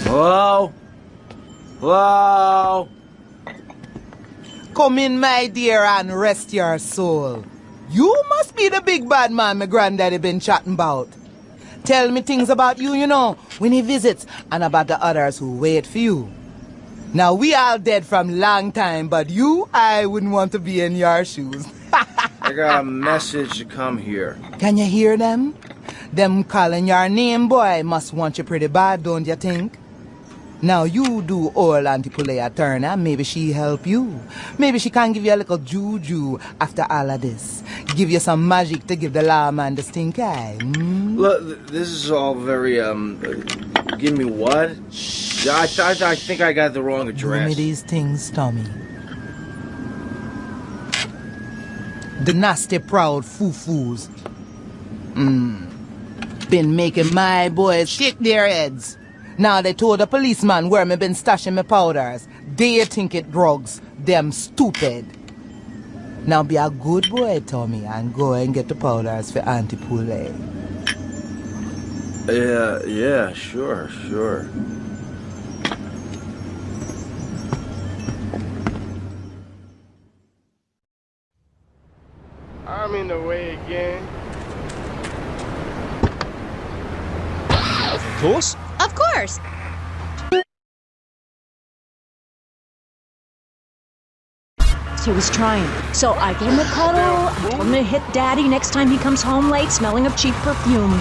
Hello? Hello? Come in, my dear, and rest your soul. You must be the big bad man my granddaddy been chatting about. Tell me things about you, when he visits, and about the others who wait for you. Now, we all dead from long time, but you, I wouldn't want to be in your shoes. I got a message to come here. Can you hear them? Them calling your name, boy, must want you pretty bad, don't you think? Now you do all Auntie Pulea turn, and maybe she help you. Maybe she can give you a little juju after all of this. Give you some magic to give the lawman the stink eye. Look, this is all very, give me what? I think I got the wrong address. Give me these things, Tommy. The nasty proud foo-foos. Been making my boys shake their heads. Now they told the policeman where me been stashing my powders. They think it drugs. Them stupid. Now be a good boy, Tommy, and go and get the powders for Auntie Poulet. Yeah, sure. I'm in the way again. Of course. Of course. He was trying. So I gave him a cuddle. I told him to hit Daddy next time he comes home late smelling of cheap perfume.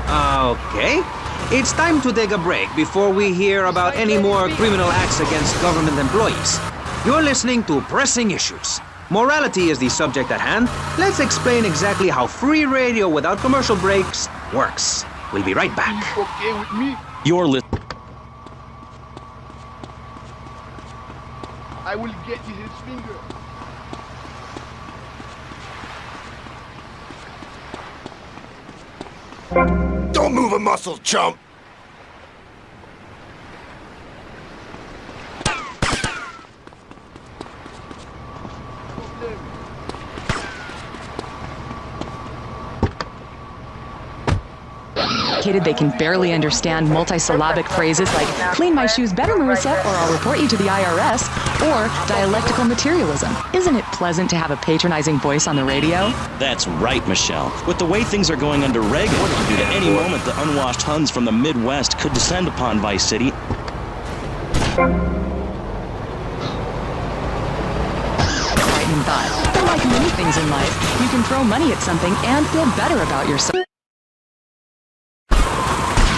Okay. It's time to take a break before we hear about any more criminal acts against government employees. You're listening to Pressing Issues. Morality is the subject at hand. Let's explain exactly how free radio without commercial breaks works. We'll be right back. Okay with me? You're listening. I will get you his finger. Don't move a muscle, chump! They can barely understand multisyllabic phrases like, clean my shoes better, Marissa, or I'll report you to the IRS, or dialectical materialism. Isn't it pleasant to have a patronizing voice on the radio? That's right, Michelle. With the way things are going under Reagan, at any moment the unwashed Huns from the Midwest could descend upon Vice City. Frightening thought. But like many things in life, you can throw money at something and feel better about yourself.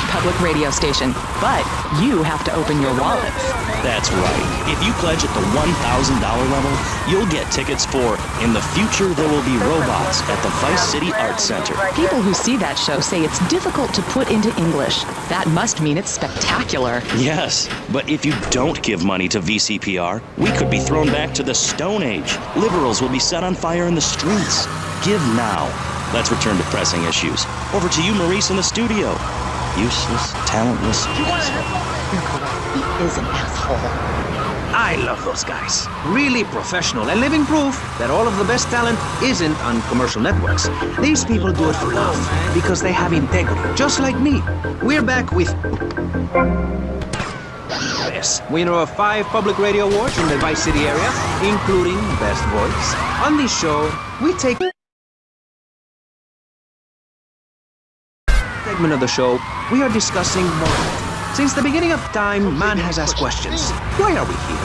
Public radio station, but you have to open your wallets. That's right. If you pledge at the $1,000 level, you'll get tickets for In the Future There Will Be Robots at the Vice City Arts Center. People who see that show say it's difficult to put into English. That must mean it's spectacular. Yes, but if you don't give money to VCPR, we could be thrown back to the Stone Age. Liberals will be set on fire in the streets. Give now. Let's return to Pressing Issues. Over to you, Maurice, in the studio. Useless, talentless. You're correct. He is an asshole. I love those guys. Really professional and living proof that all of the best talent isn't on commercial networks. These people do it for love because they have integrity, just like me. We're back with this, winner of 5 public radio awards in the Vice City area, including Best Voice. On this show, we take segment of the show, we are discussing morality. Since the beginning of time, man has asked questions. Why are we here?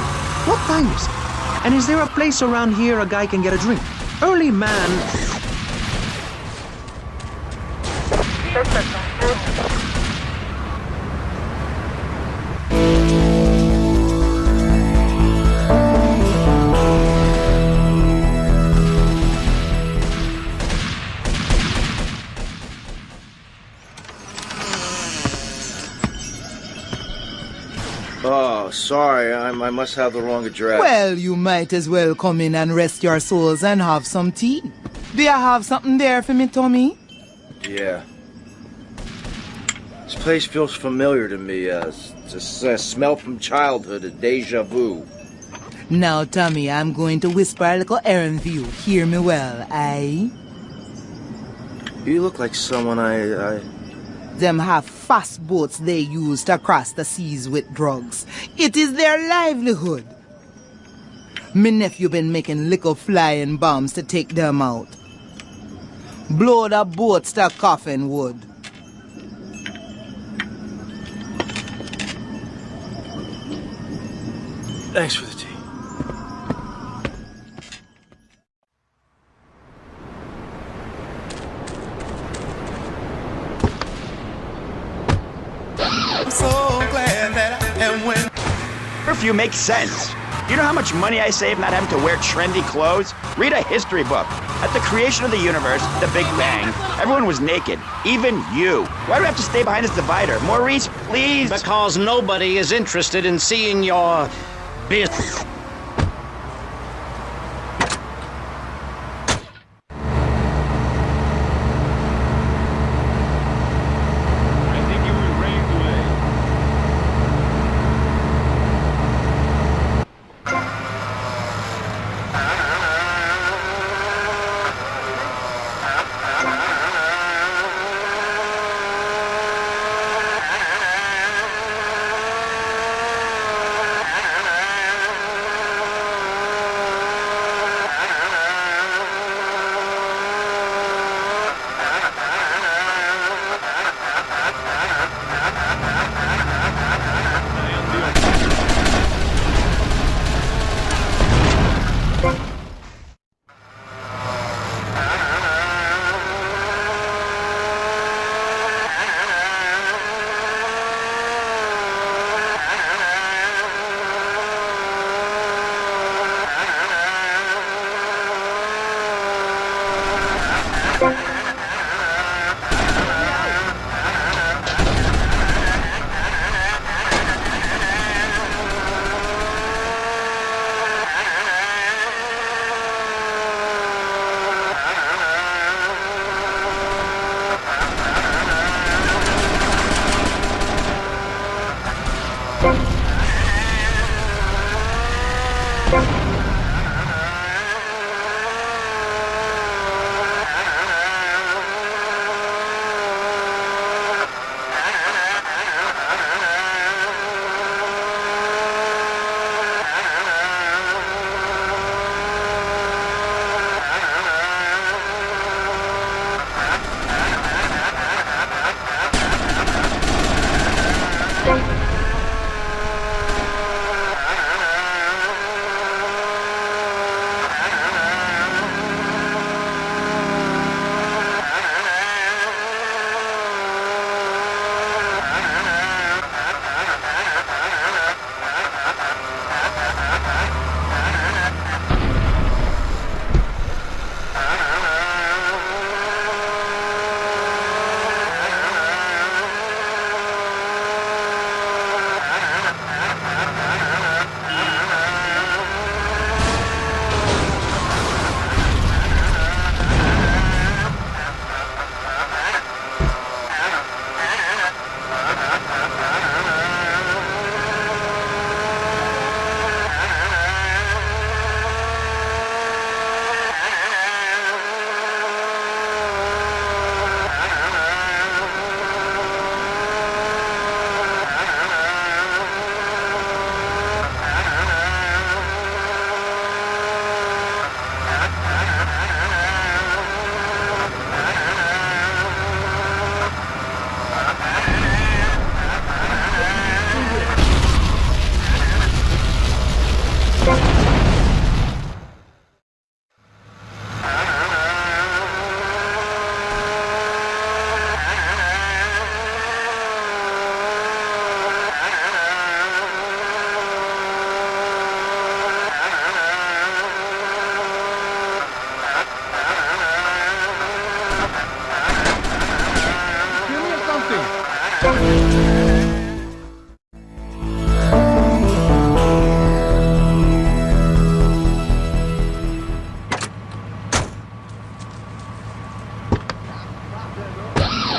What time is it? And is there a place around here a guy can get a drink? Early man... Oh, sorry, I must have the wrong address. Well, you might as well come in and rest your souls and have some tea. Do you have something there for me, Tommy? Yeah. This place feels familiar to me. It's a smell from childhood, a deja vu. Now, Tommy, I'm going to whisper a little errand for you. Hear me well, aye? You look like someone I Them have fast boats they use to cross the seas with drugs. It is their livelihood. Me nephew been making little flying bombs to take them out. Blow the boats to coffin wood. Thanks for the tea. I'm so glad that I am when. Curfew makes sense. You know how much money I save not having to wear trendy clothes? Read a history book. At the creation of the universe, the Big Bang, everyone was naked, even you. Why do I have to stay behind this divider? Maurice, please? Because nobody is interested in seeing your business.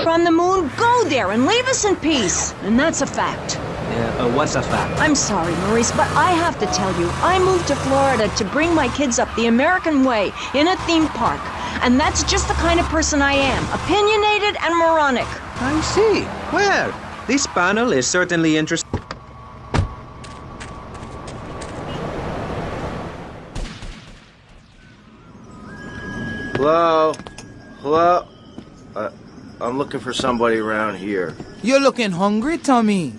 On the moon, go there and leave us in peace. And that's a fact. What's a fact? I'm sorry, Maurice, but I have to tell you, I moved to Florida to bring my kids up the American way in a theme park. And that's just the kind of person I am, opinionated and moronic. I see. Well, this panel is certainly interesting. Hello? Hello? I'm looking for somebody around here. You're looking hungry, Tommy.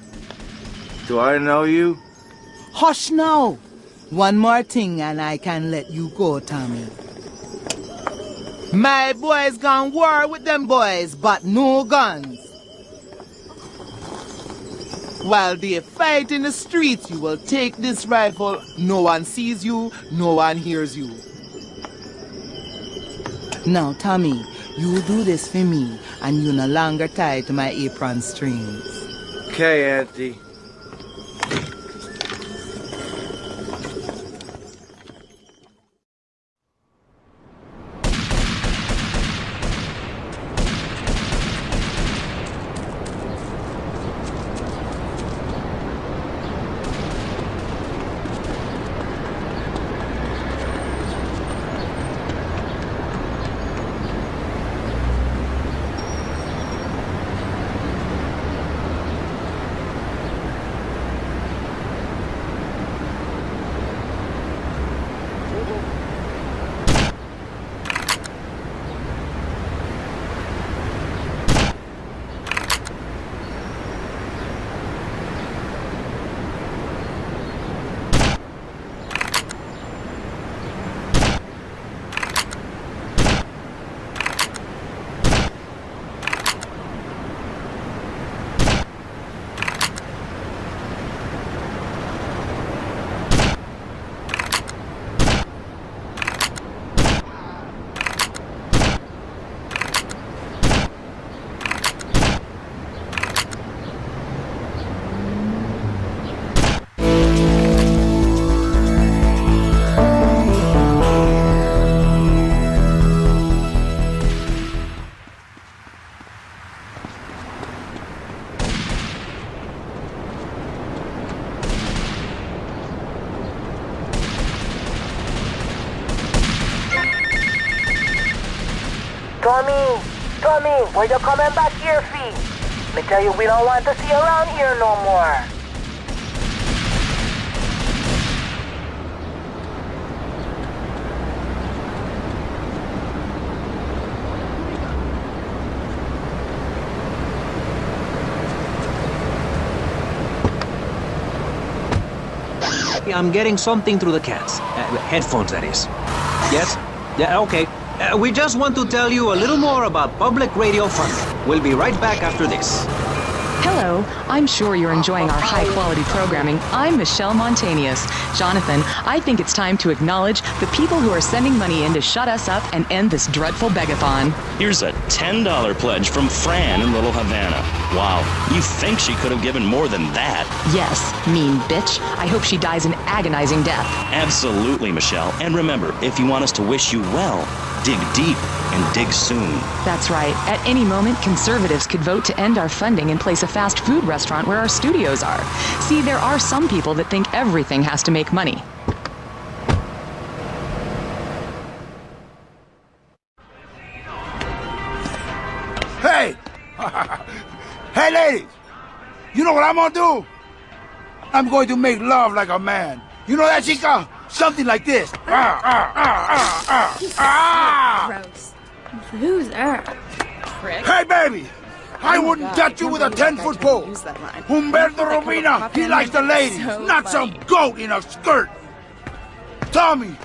Do I know you? Hush now. One more thing and I can let you go, Tommy. My boys gone war with them boys, but no guns. While they fight in the streets, you will take this rifle. No one sees you, no one hears you. Now, Tommy, you do this for me, and you no longer tied to my apron strings. Okay, Auntie. Tommy, why you coming back here, fee? Me tell you, we don't want to see you around here no more. I'm getting something through the cats. Headphones, that is. Yes? Yeah, okay. We just want to tell you a little more about public radio funding. We'll be right back after this. Hello, I'm sure you're enjoying our high-quality programming. I'm Michelle Montanius. Jonathan, I think it's time to acknowledge the people who are sending money in to shut us up and end this dreadful begathon. Here's a $10 pledge from Fran in Little Havana. Wow, you think she could have given more than that? Yes, mean bitch. I hope she dies an agonizing death. Absolutely, Michelle. And remember, if you want us to wish you well, dig deep and dig soon. That's right. At any moment, conservatives could vote to end our funding and place a fast food restaurant where our studios are. See, there are some people that think everything has to make money. Hey! Hey, ladies! You know what I'm gonna do? I'm going to make love like a man. You know that, chica? Something like this. Gross. Who's that? Hey, baby! I wouldn't touch you with a 10-foot pole. Humberto Robina, he likes the ladies, not some goat in a skirt. Tommy,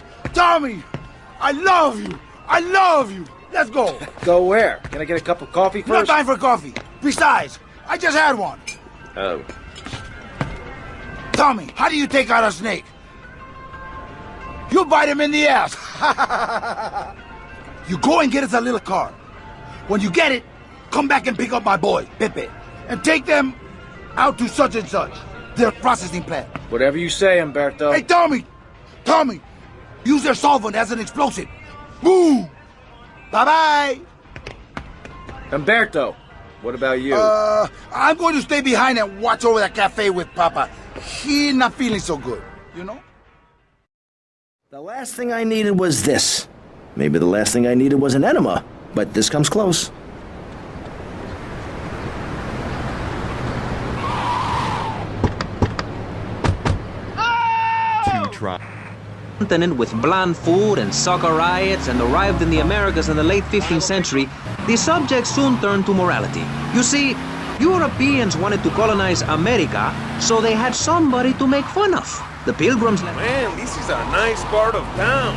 I love you. I love you. Let's go. Go where? Can I get a cup of coffee first? No time for coffee. Besides, I just had one. Oh. Tommy, how do you take out a snake? You bite him in the ass. You go and get us a little car. When you get it, come back and pick up my boy, Pepe, and take them out to such and such, their processing plant. Whatever you say, Humberto. Hey, Tommy, use their solvent as an explosive. Boom! Bye-bye. Humberto, what about you? I'm going to stay behind and watch over that cafe with Papa. He's not feeling so good, you know? The last thing I needed was this. Maybe the last thing I needed was an enema, but this comes close. try. Continent with bland food and soccer riots and arrived in the Americas in the late 15th century, the subject soon turned to morality. You see, Europeans wanted to colonize America, so they had somebody to make fun of. The Pilgrims... Man, this is a nice part of town.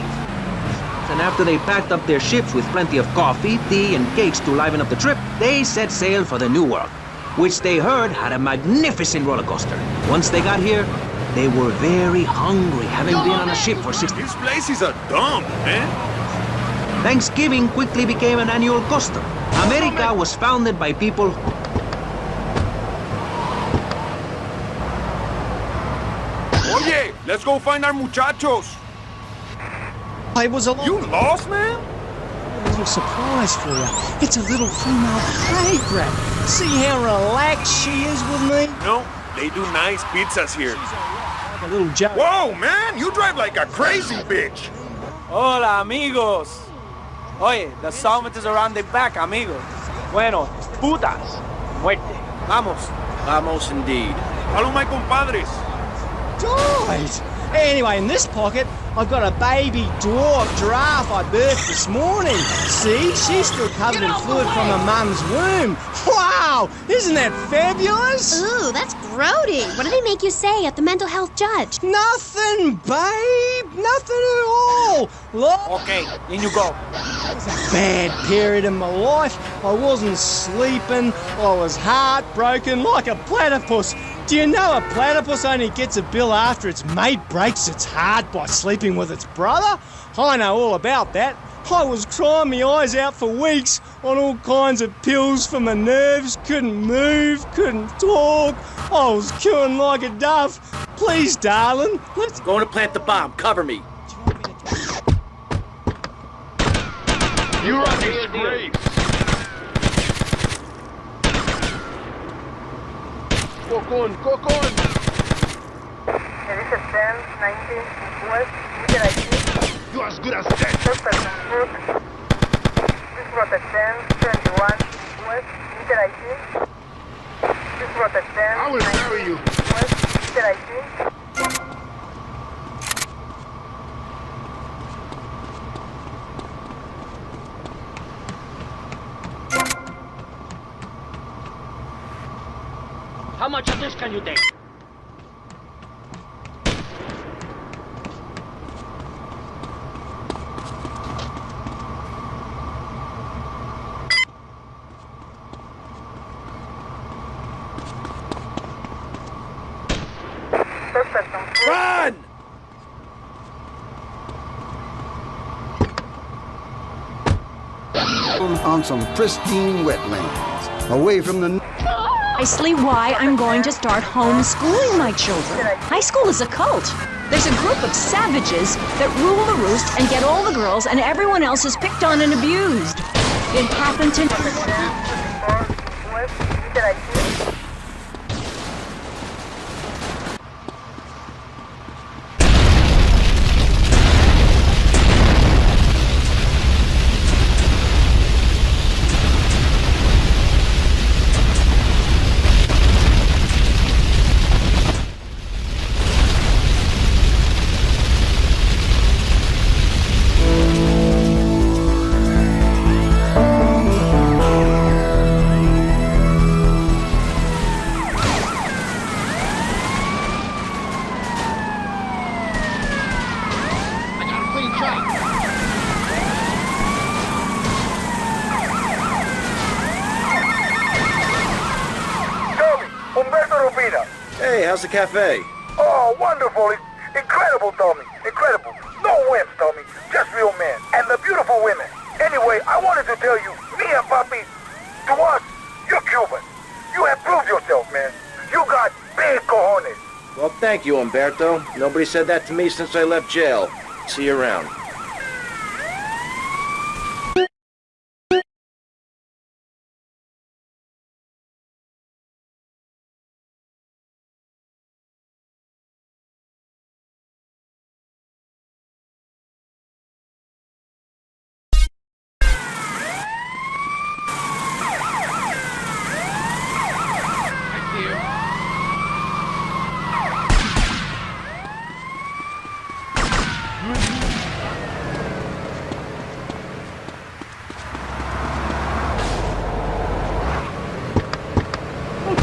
And after they packed up their ships with plenty of coffee, tea, and cakes to liven up the trip, they set sail for the New World, which they heard had a magnificent roller coaster. Once they got here, they were very hungry, having been on a ship for 60 years. This place is a dump, man. Thanksgiving quickly became an annual custom. America was founded by people... Oye, let's go find our muchachos. I was alone. You lost, man? A little surprise for you. It's a little female prey grab. See how relaxed she is with me? No, they do nice pizzas here. Like a little joke. Whoa, man, you drive like a crazy bitch. Hola, amigos. Oye, the summit is around the back, amigos. Bueno, putas, muerte. Vamos. Vamos indeed. Follow my compadres. Right. Anyway, in this pocket, I've got a baby dwarf giraffe I birthed this morning. See, she's still covered in fluid from her mum's womb. Wow, isn't that fabulous? Ooh, that's grody. What did they make you say at the mental health judge? Nothing, babe. Nothing at all. Look. Okay, in you go. It was a bad period in my life. I wasn't sleeping. I was heartbroken like a platypus. Do you know a platypus only gets a bill after its mate breaks its heart by sleeping with its brother? I know all about that. I was crying my eyes out for weeks on all kinds of pills for my nerves, couldn't move, couldn't talk. I was queuing like a dove. Please, darling, let's... Going to plant the bomb. Cover me. You're on these grapes. Cocón, cocón. Me dice 10, 19, West, meter aquí. You're as good as dead. Person foot. This was a 10, 21, West, meter aquí. This was a 10, I will carry you. West, meter aquí. How much of this can you take? Run! On some pristine wetlands, away from the... Precisely why I'm going to start homeschooling my children. High school is a cult. There's a group of savages that rule the roost and get all the girls, and everyone else is picked on and abused. It happened to... Hey, how's the cafe? Oh, wonderful. Incredible, Tommy. Incredible. No wimps, Tommy. Just real men. And the beautiful women. Anyway, I wanted to tell you, me and Papi, to us, you're Cuban. You have proved yourself, man. You got big cojones. Well, thank you, Umberto. Nobody said that to me since I left jail. See you around.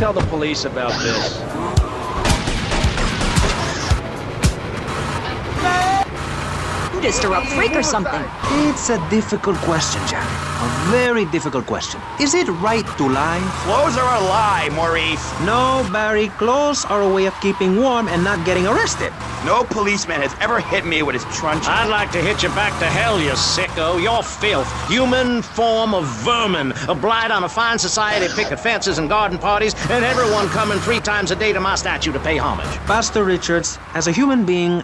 tell the police about this? To stir up freak or something. It's a difficult question, Jack. A very difficult question. Is it right to lie? Clothes are a lie, Maurice. No, Barry. Clothes are a way of keeping warm and not getting arrested. No policeman has ever hit me with his truncheon. I'd like to hit you back to hell, you sicko. You're filth. Human form of vermin. A blight on a fine society, picket fences and garden parties, and everyone coming 3 times a day to my statue to pay homage. Pastor Richards, as a human being,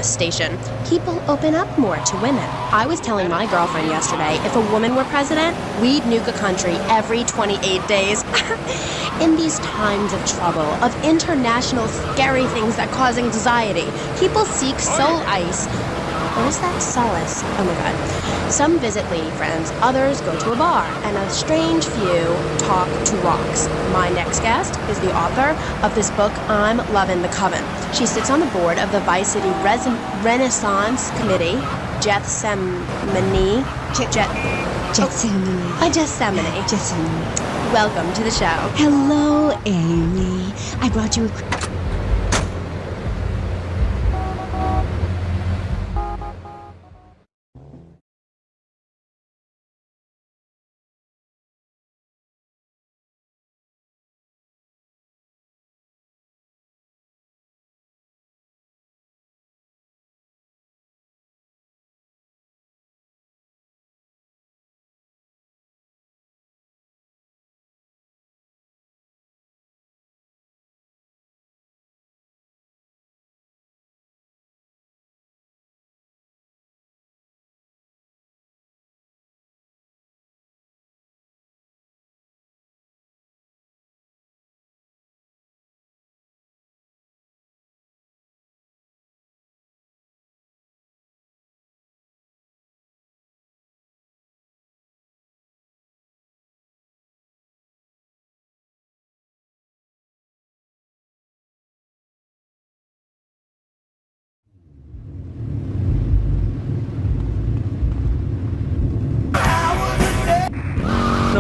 station. People open up more to women. I was telling my girlfriend yesterday, if a woman were president, we'd nuke a country every 28 days. In these times of trouble, of international scary things that cause anxiety, people seek soul ice. Or is that solace? Oh my god. Some visit lady friends, others go to a bar, and a strange few talk to rocks. My next guest is the author of this book, I'm Lovin' the Coven. She sits on the board of the Vice City Renaissance Committee, Gethsemane. Welcome to the show. Hello, Amy. I brought you a...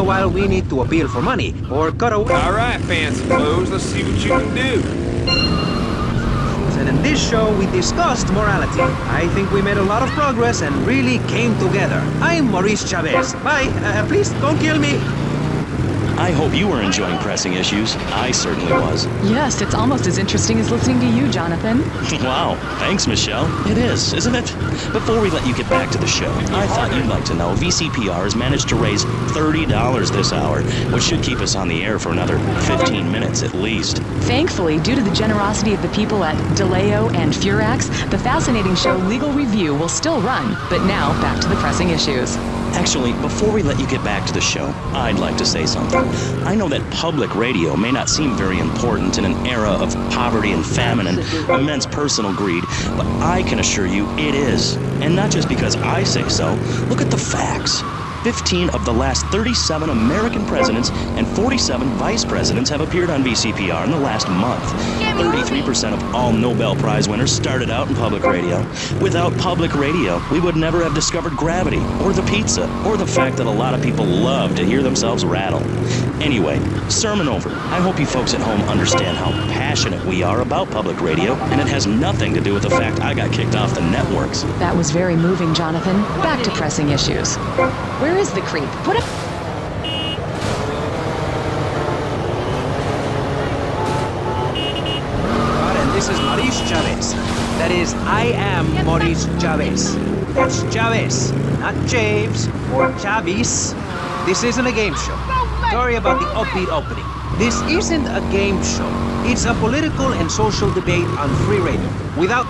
while we need to appeal for money or cut away. All right, fancy clothes, let's see what you can do. And in this show, we discussed morality. I think we made a lot of progress and really came together. I'm Maurice Chavez. Bye. Please don't kill me. I hope you were enjoying Pressing Issues. I certainly was. Yes, it's almost as interesting as listening to you, Jonathan. Wow, thanks, Michelle. It is, isn't it? Before we let you get back to the show, I thought you'd like to know VCPR has managed to raise $30 this hour, which should keep us on the air for another 15 minutes at least. Thankfully, due to the generosity of the people at DeLeo and Furax, the fascinating show Legal Review will still run. But now, back to the pressing issues. Actually, before we let you get back to the show, I'd like to say something. I know that public radio may not seem very important in an era of poverty and famine and immense personal greed, but I can assure you it is. And not just because I say so. Look at the facts. 15 of the last 37 American presidents and 47 vice presidents have appeared on VCPR in the last month. 33% of all Nobel Prize winners started out in public radio. Without public radio, we would never have discovered gravity, or the pizza, or the fact that a lot of people love to hear themselves rattle. Anyway, sermon over. I hope you folks at home understand how passionate we are about public radio, and it has nothing to do with the fact I got kicked off the networks. That was very moving, Jonathan. Back to pressing issues. Where is the creep? Put up... And this is Maurice Chavez. That is, I am Maurice Chavez. That's Chavez, not James or Chavis. This isn't a game show. Sorry about the upbeat opening. This isn't a game show. It's a political and social debate on free radio. Without...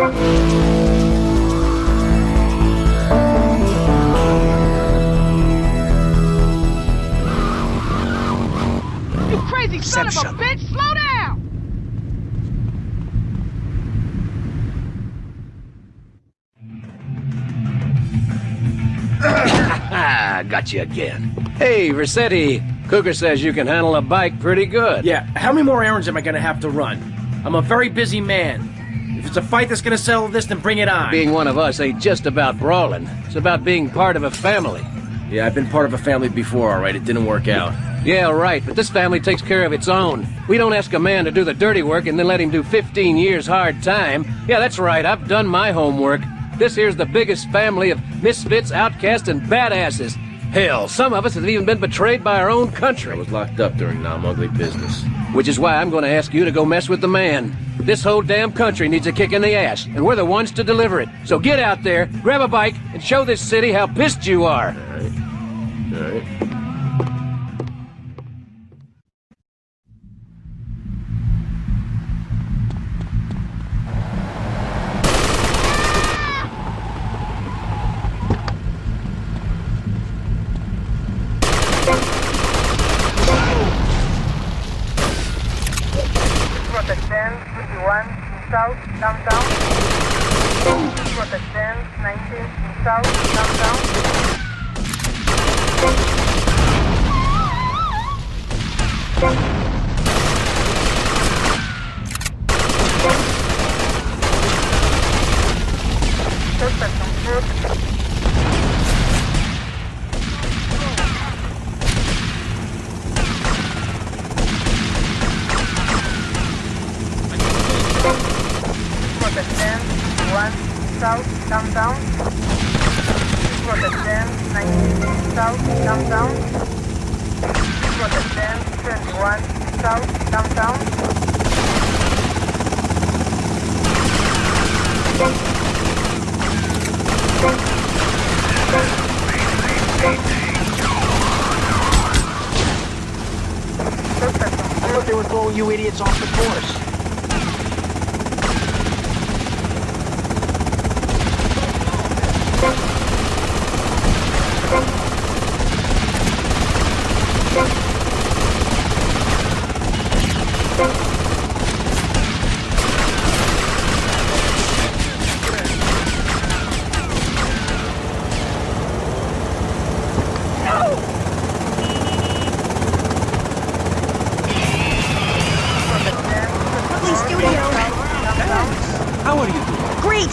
crazy son of a bitch! Slow down! Got you again. Hey, Vercetti. Cougar says you can handle a bike pretty good. Yeah, how many more errands am I gonna have to run? I'm a very busy man. If it's a fight that's gonna settle this, then bring it on. Being one of us ain't just about brawling. It's about being part of a family. Yeah, I've been part of a family before, alright? It didn't work out. Yeah, right, but this family takes care of its own. We don't ask a man to do the dirty work and then let him do 15 years hard time. Yeah, that's right, I've done my homework. This here's the biggest family of misfits, outcasts, and badasses. Hell, some of us have even been betrayed by our own country. I was locked up during non-ugly business. Which is why I'm going to ask you to go mess with the man. This whole damn country needs a kick in the ass, and we're the ones to deliver it. So get out there, grab a bike, and show this city how pissed you are. All right. South, downtown. Protect 19, south, downtown. Suspect on foot. Protect 1, south, downtown. Protect 19, south, downtown. Protect 21, south, downtown. I thought they were throwing you idiots off the course. Great!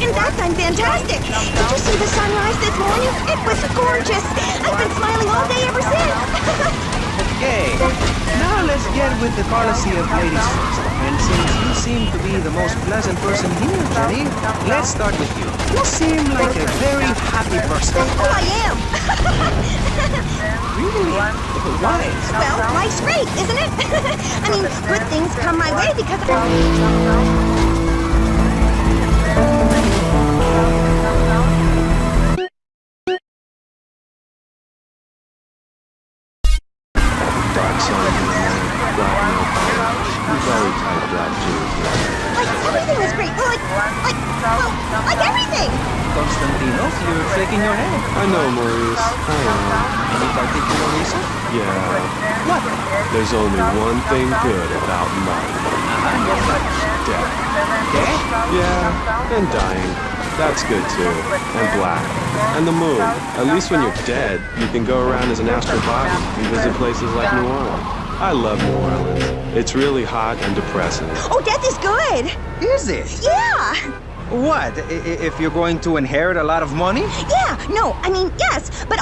In fact, I'm fantastic. Did you see the sunrise this morning? It was gorgeous. I've been smiling all day ever since. Okay, now let's get with the policy of ladies first. And since you seem to be the most pleasant person here, Jenny, let's start with you. You seem like a very happy person. Oh, I am. Really? Why? Well, life's great, isn't it? I mean, good things come my way because everything is great. Like everything. Constantinos, you're shaking your head. I know, Maurice. I know. Any particular reason? Yeah. What? There's only one thing good about money. Death. Death? Yeah, and dying. That's good too. And black. And the moon. At least when you're dead, you can go around as an astral body and visit places like New Orleans. I love New Orleans. It's really hot and depressing. Oh, death is good. Is it? Yeah. What? If you're going to inherit a lot of money? Yeah, no, I mean, yes, but...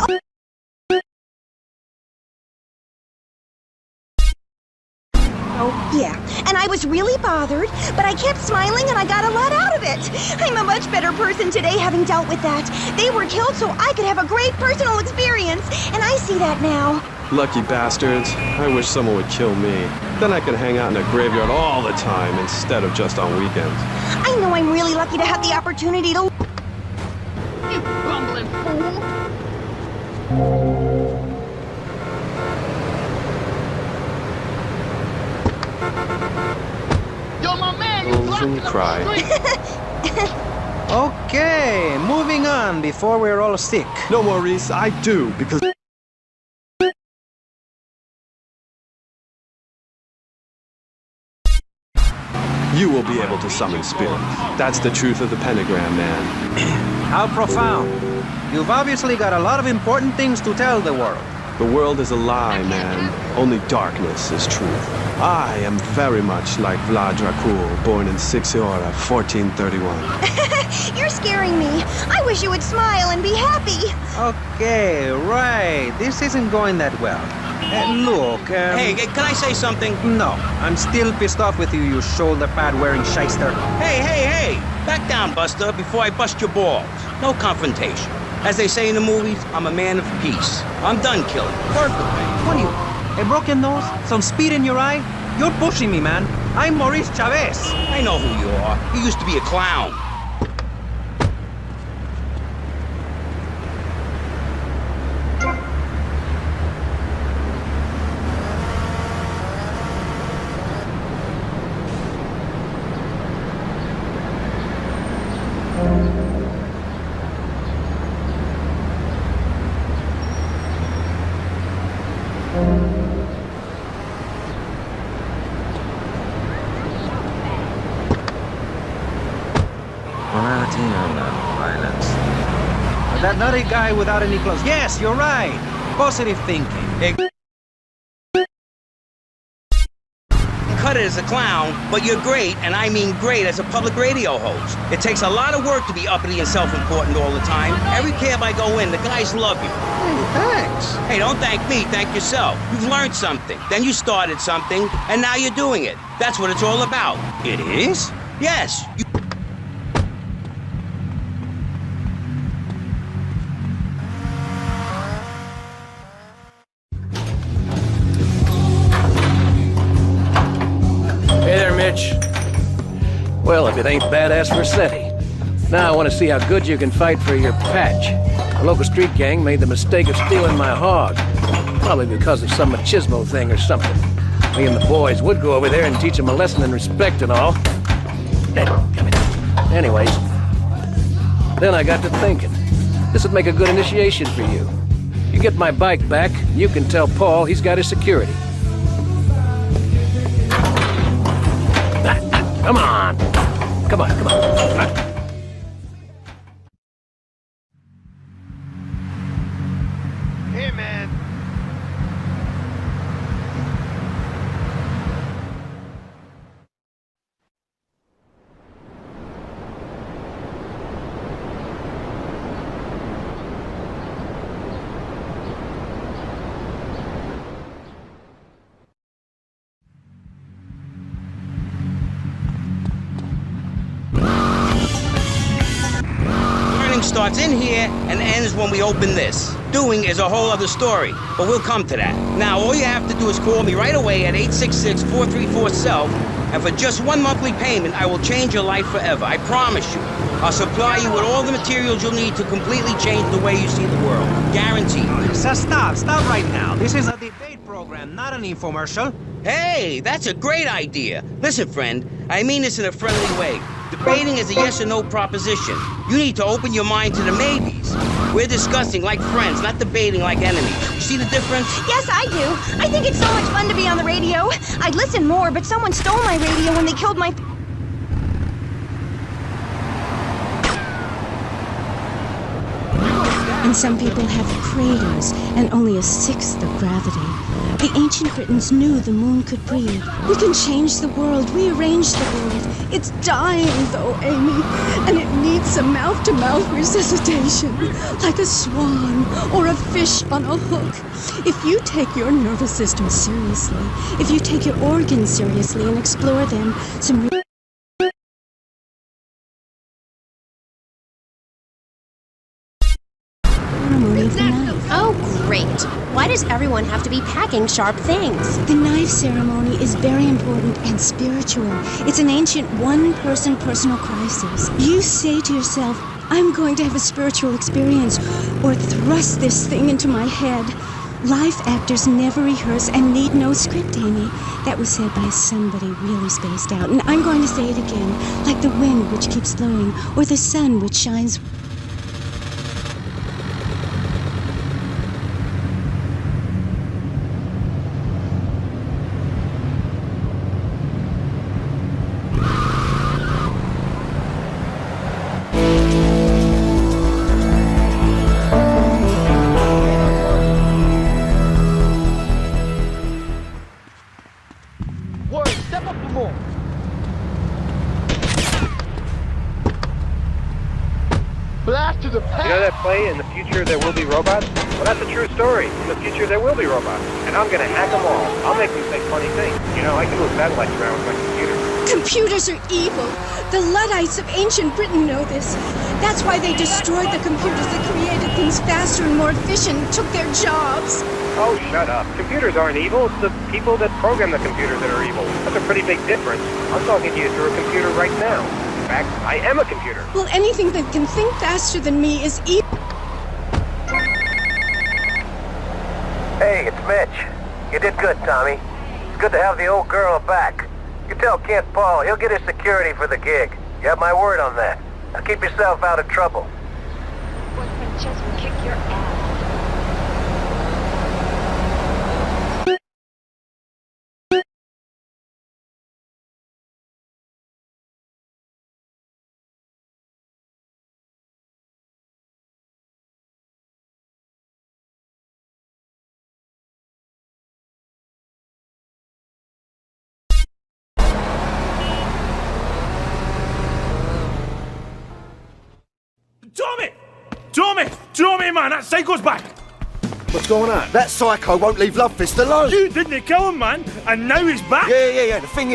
Oh, yeah, and I was really bothered, but I kept smiling and I got a lot out of it. I'm a much better person today having dealt with that. They were killed so I could have a great personal experience, and I see that now. Lucky bastards. I wish someone would kill me. Then I could hang out in a graveyard all the time instead of just on weekends. I know I'm really lucky to have the opportunity to... You bumbling fool! Yo, my man, you Don't cry. Okay, moving on before we're all sick. No, Maurice, I do, because... will be able to summon spirits. That's the truth of the pentagram, man. How profound. You've obviously got a lot of important things to tell the world. The world is a lie, man. Only darkness is truth. I am very much like Vlad Dracul, born in Sixiora, 1431. You're scaring me. I wish you would smile and be happy. Okay, right. This isn't going that well. Look, Hey, can I say something? No, I'm still pissed off with you, you shoulder pad wearing shyster. Hey! Back down, Buster, before I bust your balls. No confrontation. As they say in the movies, I'm a man of peace. I'm done killing. Work away. What are you? A broken nose? Some speed in your eye? You're pushing me, man. I'm Maurice Chavez. I know who you are. You used to be a clown. That nutty guy without any clothes. Yes, you're right. Positive thinking. Cut it as a clown, but you're great, and I mean great, as a public radio host. It takes a lot of work to be uppity and self-important all the time. Every cab I go in, the guys love you. Hey, thanks. Hey, don't thank me, thank yourself. You've learned something, then you started something, and now you're doing it. That's what it's all about. It is? Yes. Hey there, Mitch. Well, if it ain't Badass Vercetti. Now I want to see how good you can fight for your patch. The local street gang made the mistake of stealing my hog. Probably because of some machismo thing or something. Me and the boys would go over there and teach them a lesson in respect and all. Damn it. Anyways, then I got to thinking. This would make a good initiation for you. You get my bike back, you can tell Paul he's got his security. Come on! Come on. Hey, man. Starts in here and ends when we open this. Doing is a whole other story, but we'll come to that. Now, all you have to do is call me right away at 866-434-SELF, and for just one monthly payment, I will change your life forever. I promise you. I'll supply you with all the materials you'll need to completely change the way you see the world. Guaranteed. So stop right now. This is a debate program, not an infomercial. Hey, that's a great idea. Listen, friend, I mean this in a friendly way. Debating is a yes or no proposition. You need to open your mind to the maybes. We're discussing like friends, not debating like enemies. You see the difference? Yes, I do. I think it's so much fun to be on the radio. I'd listen more, but someone stole my radio when they killed my... And some people have craters and only a sixth of gravity. The ancient Britons knew the moon could breathe. We can change the world, rearrange the world. It's dying, though, Amy, and it needs some mouth-to-mouth resuscitation, like a swan or a fish on a hook. If you take your nervous system seriously, if you take your organs seriously and explore them, some Oh, great. Why does everyone have to be packing sharp things? The knife ceremony is very important and spiritual. It's an ancient one-person personal crisis. You say to yourself, I'm going to have a spiritual experience, or thrust this thing into my head. Life actors never rehearse and need no script, Amy. That was said by somebody really spaced out, and I'm going to say it again, like the wind which keeps blowing, or the sun which shines... blast to the past. You know that play, In the Future There Will Be Robots? Well, that's a true story. In the future there will be robots. And I'm gonna hack them all. I'll make them say funny things. You know, I can move satellites around with my computer. Computers are evil. The Luddites of ancient Britain know this. That's why they destroyed the computers that created things faster and more efficient and took their jobs. Oh, shut up. Computers aren't evil. It's the people that program the computers that are evil. That's a pretty big difference. I'm talking to you through a computer right now. In fact, I am a computer. Well, anything that can think faster than me is evil. Hey, it's Mitch. You did good, Tommy. It's good to have the old girl back. You tell Kent Paul he'll get his security for the gig. You have my word on that. Now keep yourself out of trouble. Just kick your ass. Tommy, man, that psycho's back! What's going on? That psycho won't leave Lovefist alone. You didn't kill him, man, and now he's back? Yeah. The thing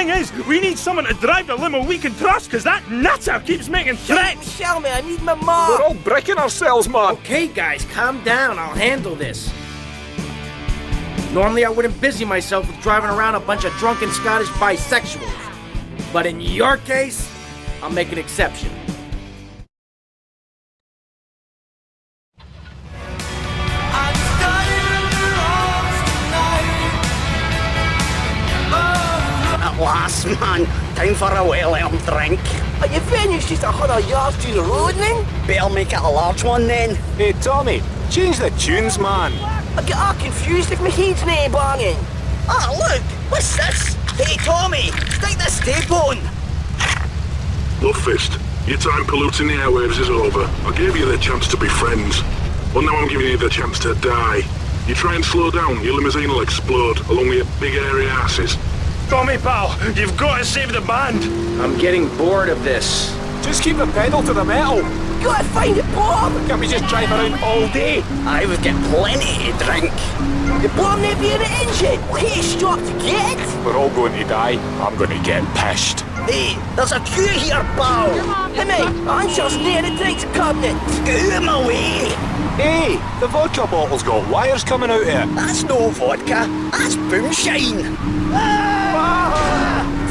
is, we need someone to drive the limo we can trust, because that nutter keeps making threats! Tell me, I need my mom! We're all breaking ourselves, man! Okay, guys, calm down. I'll handle this. Normally, I wouldn't busy myself with driving around a bunch of drunken Scottish bisexuals. But in your case, I'll make an exception. At last, man. Time for a well-earned drink. Are you finished just 100 yards to the road, then? Better make it a large one, then. Hey, Tommy, change the tunes, man. I get all confused if my head's nae banging. Ah, look! What's this? Hey, Tommy, stick this tape on! Lovefist, your time polluting the airwaves is over. I gave you the chance to be friends. Well, now I'm giving you the chance to die. You try and slow down, your limousine will explode, along with your big airy asses. Tommy, pal, you've got to save the band! I'm getting bored of this. Just keep the pedal to the metal. Gotta find it, Bob! Can't we just drive around all day? I would get plenty to drink. The bomb may be in the engine. Hey, stop to get it. We're all going to die. I'm going to get pissed. Hey, there's a queue here, pal. Hey, mate, answer's near the drinks cabinet. Get out of my way. Hey, the vodka bottle's got wires coming out of it. That's no vodka. That's boomshine.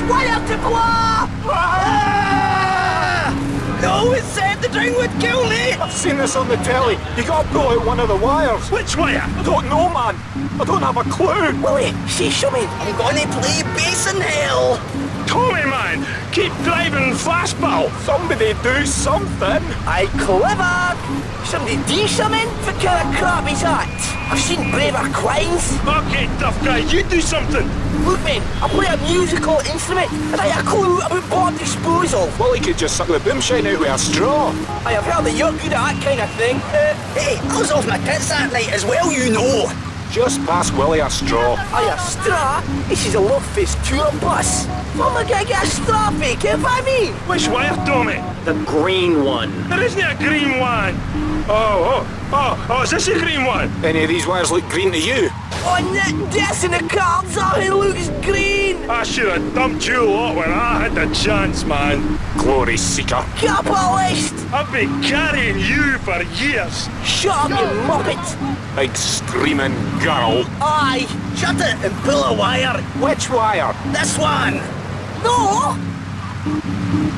Wire to blow! No, it said the drink would kill me! I've seen this on the telly. You gotta pull out one of the wires. Which wire? I don't know, man. I don't have a clue. Willie, see something. I'm gonna play bass in hell. Tommy, man, keep driving fast, pal. Somebody do something. Aye, clever. Somebody do something? What kind of crap is that? I've seen braver crimes. Okay, tough guy, you do something. Look, man, I play a musical instrument, and I have a clue about bomb disposal. Well, he could just suck the boomshine out with a straw. I have heard that you're good at that kind of thing. Hey, I was off my tits that night as well, you know. Just pass Willie a straw. Aye, a straw? This is a Lovefist tour bus. What am I gonna get a straw fake if I mean? Which wire, Tommy? The green one. There isn't a green one. Oh, is this a green one? Any of these wires look green to you? Oh, this in the cards, it looks green. I should have dumped you lot when I had the chance, man. Glory seeker. Capitalist. I've been carrying you for years. Shut up, you muppet. Big screaming girl. Aye, shut it and pull a wire. Which wire? This one. No.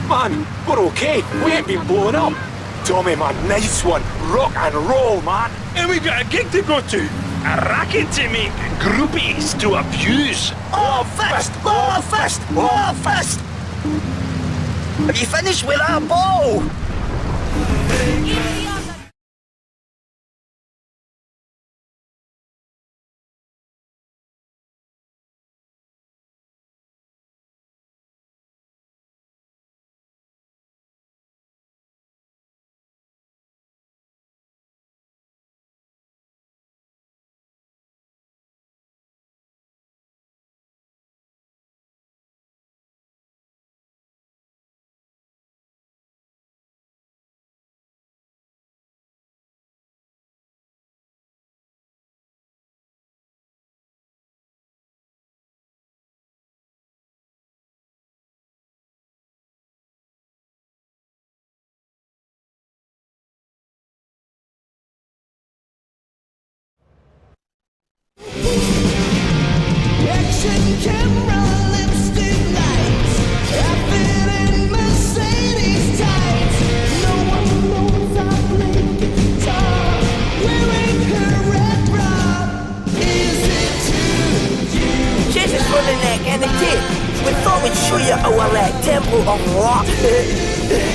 Man, we're okay. We ain't been blown up. Tommy, man, nice one. Rock and roll, man. And we got a gig to go to. A racket to make, groupies to abuse. Lovefist! Lovefist! Lovefist! Have you finished with that ball? action camera, lipstick lights. Outfit in Mercedes tights. No one knows I play guitar. Wearing her red bra. Is it to you? Cheers for the neck and the tip. We thought we'd show you our temple of rock.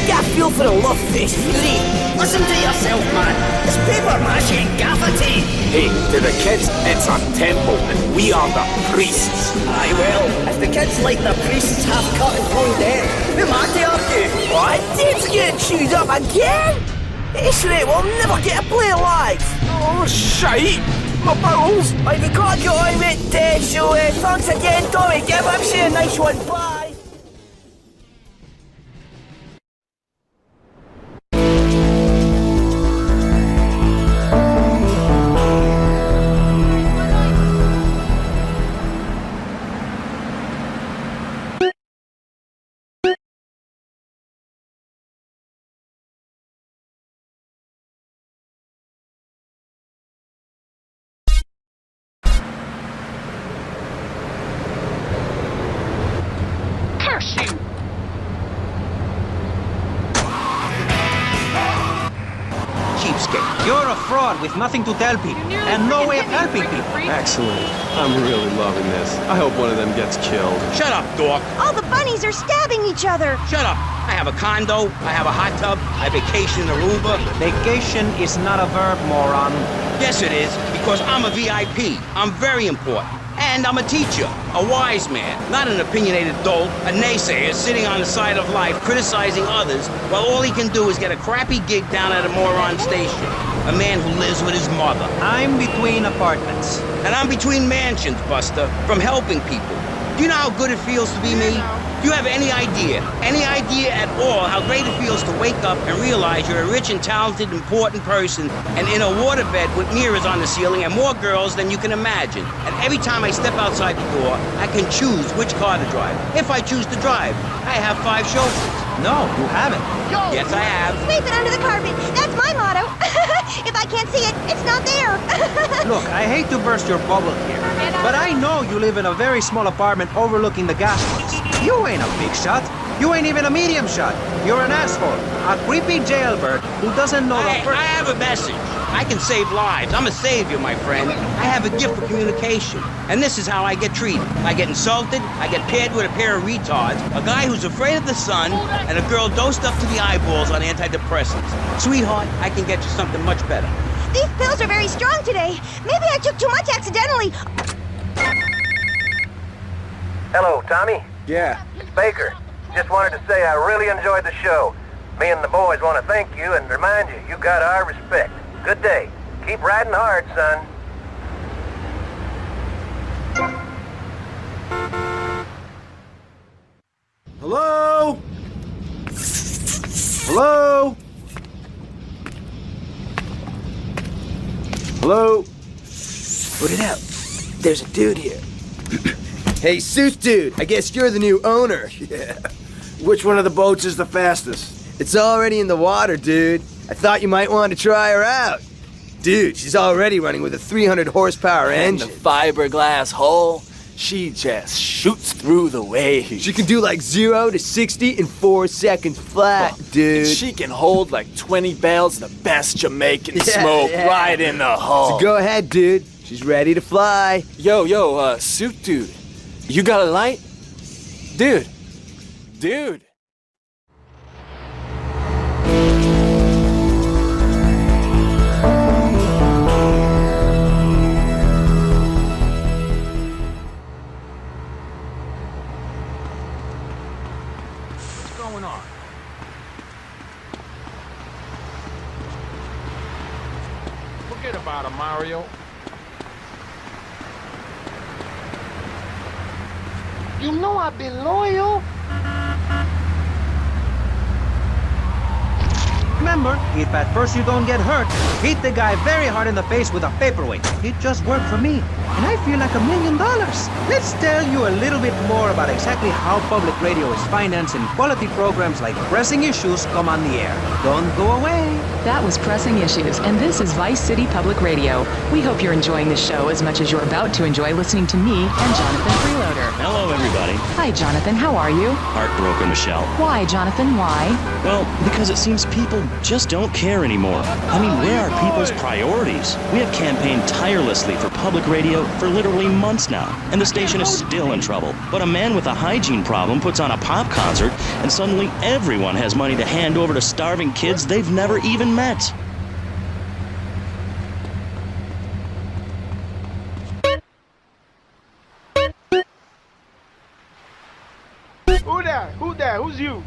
Get a feel for the love fest fury. Listen to yourself, man. It's paper mache and gaffer tape. Hey, to the kids, it's a temple, and we are the priests. Aye, well, if the kids like their priests half cut and blown dead, who am I to argue? What? Dave's getting chewed up again? This rate, we'll never get to play live. Oh, shite! My bowels! Right, we gotta get on with it, so thanks again, Tommy. Give MC a nice one. Bye. Cheapskate. You're a fraud with nothing to tell people, and no way of helping people. Excellent. I'm really loving this. I hope one of them gets killed. Shut up, dork. All the bunnies are stabbing each other. Shut up. I have a condo, I have a hot tub, I vacation in Aruba. Vacation is not a verb, moron. Yes, it is, because I'm a VIP. I'm very important. And I'm a teacher, a wise man, not an opinionated dolt, a naysayer sitting on the side of life criticizing others while all he can do is get a crappy gig down at a moron station. A man who lives with his mother. I'm between apartments. And I'm between mansions, Buster, from helping people. Do you know how good it feels to be me? Do you have any idea at all how great it feels to wake up and realize you're a rich and talented, important person and in a waterbed with mirrors on the ceiling and more girls than you can imagine. And every time I step outside the door, I can choose which car to drive. If I choose to drive, I have 5 chauffeurs. No, you haven't. Yes, I have. Sweep it under the carpet. That's my motto. If I can't see it, it's not there. Look, I hate to burst your bubble here, but I know you live in a very small apartment overlooking the gas works. You ain't a big shot. You ain't even a medium shot. You're an asshole. A creepy jailbird who doesn't know the first... I have a message. I can save lives. I'm a savior, my friend. I have a gift for communication. And this is how I get treated. I get insulted, I get paired with a pair of retards, a guy who's afraid of the sun, and a girl dosed up to the eyeballs on antidepressants. Sweetheart, I can get you something much better. These pills are very strong today. Maybe I took too much accidentally. Hello, Tommy. Yeah. It's Baker. Just wanted to say I really enjoyed the show. Me and the boys want to thank you and remind you, you got our respect. Good day. Keep riding hard, son. Hello? Hello? Hello? Put it out. There's a dude here. Hey, Suit Dude, I guess you're the new owner. Yeah. Which one of the boats is the fastest? It's already in the water, dude. I thought you might want to try her out. Dude, she's already running with a 300 horsepower engine. And the fiberglass hull, she just shoots through the waves. She can do like 0 to 60 in 4 seconds flat, dude. And she can hold like 20 bales of the best Jamaican smoke right in the hull. So go ahead, dude. She's ready to fly. Yo, Suit Dude. You got a light? Dude. What's going on? Forget about it, Mario. You know I've been loyal. remember, if at first you don't get hurt, hit the guy very hard in the face with a paperweight. It just worked for me, and I feel like $1 million. Let's tell you a little bit more about exactly how public radio is financing quality programs like Pressing Issues come on the air. Don't go away. That was Pressing Issues, and this is Vice City Public Radio. We hope you're enjoying the show as much as you're about to enjoy listening to me and Jonathan Freeloader. Hello, everybody. Hi, Jonathan. How are you? Heartbroken, Michelle. Why, Jonathan? Why? Well, because it seems people just don't care anymore. I mean, where are people's priorities? We have campaigned tirelessly for public radio for literally months now, and the station is still in trouble. But a man with a hygiene problem puts on a pop concert, and suddenly everyone has money to hand over to starving kids they've never even met. Who there? Who there? Who's you?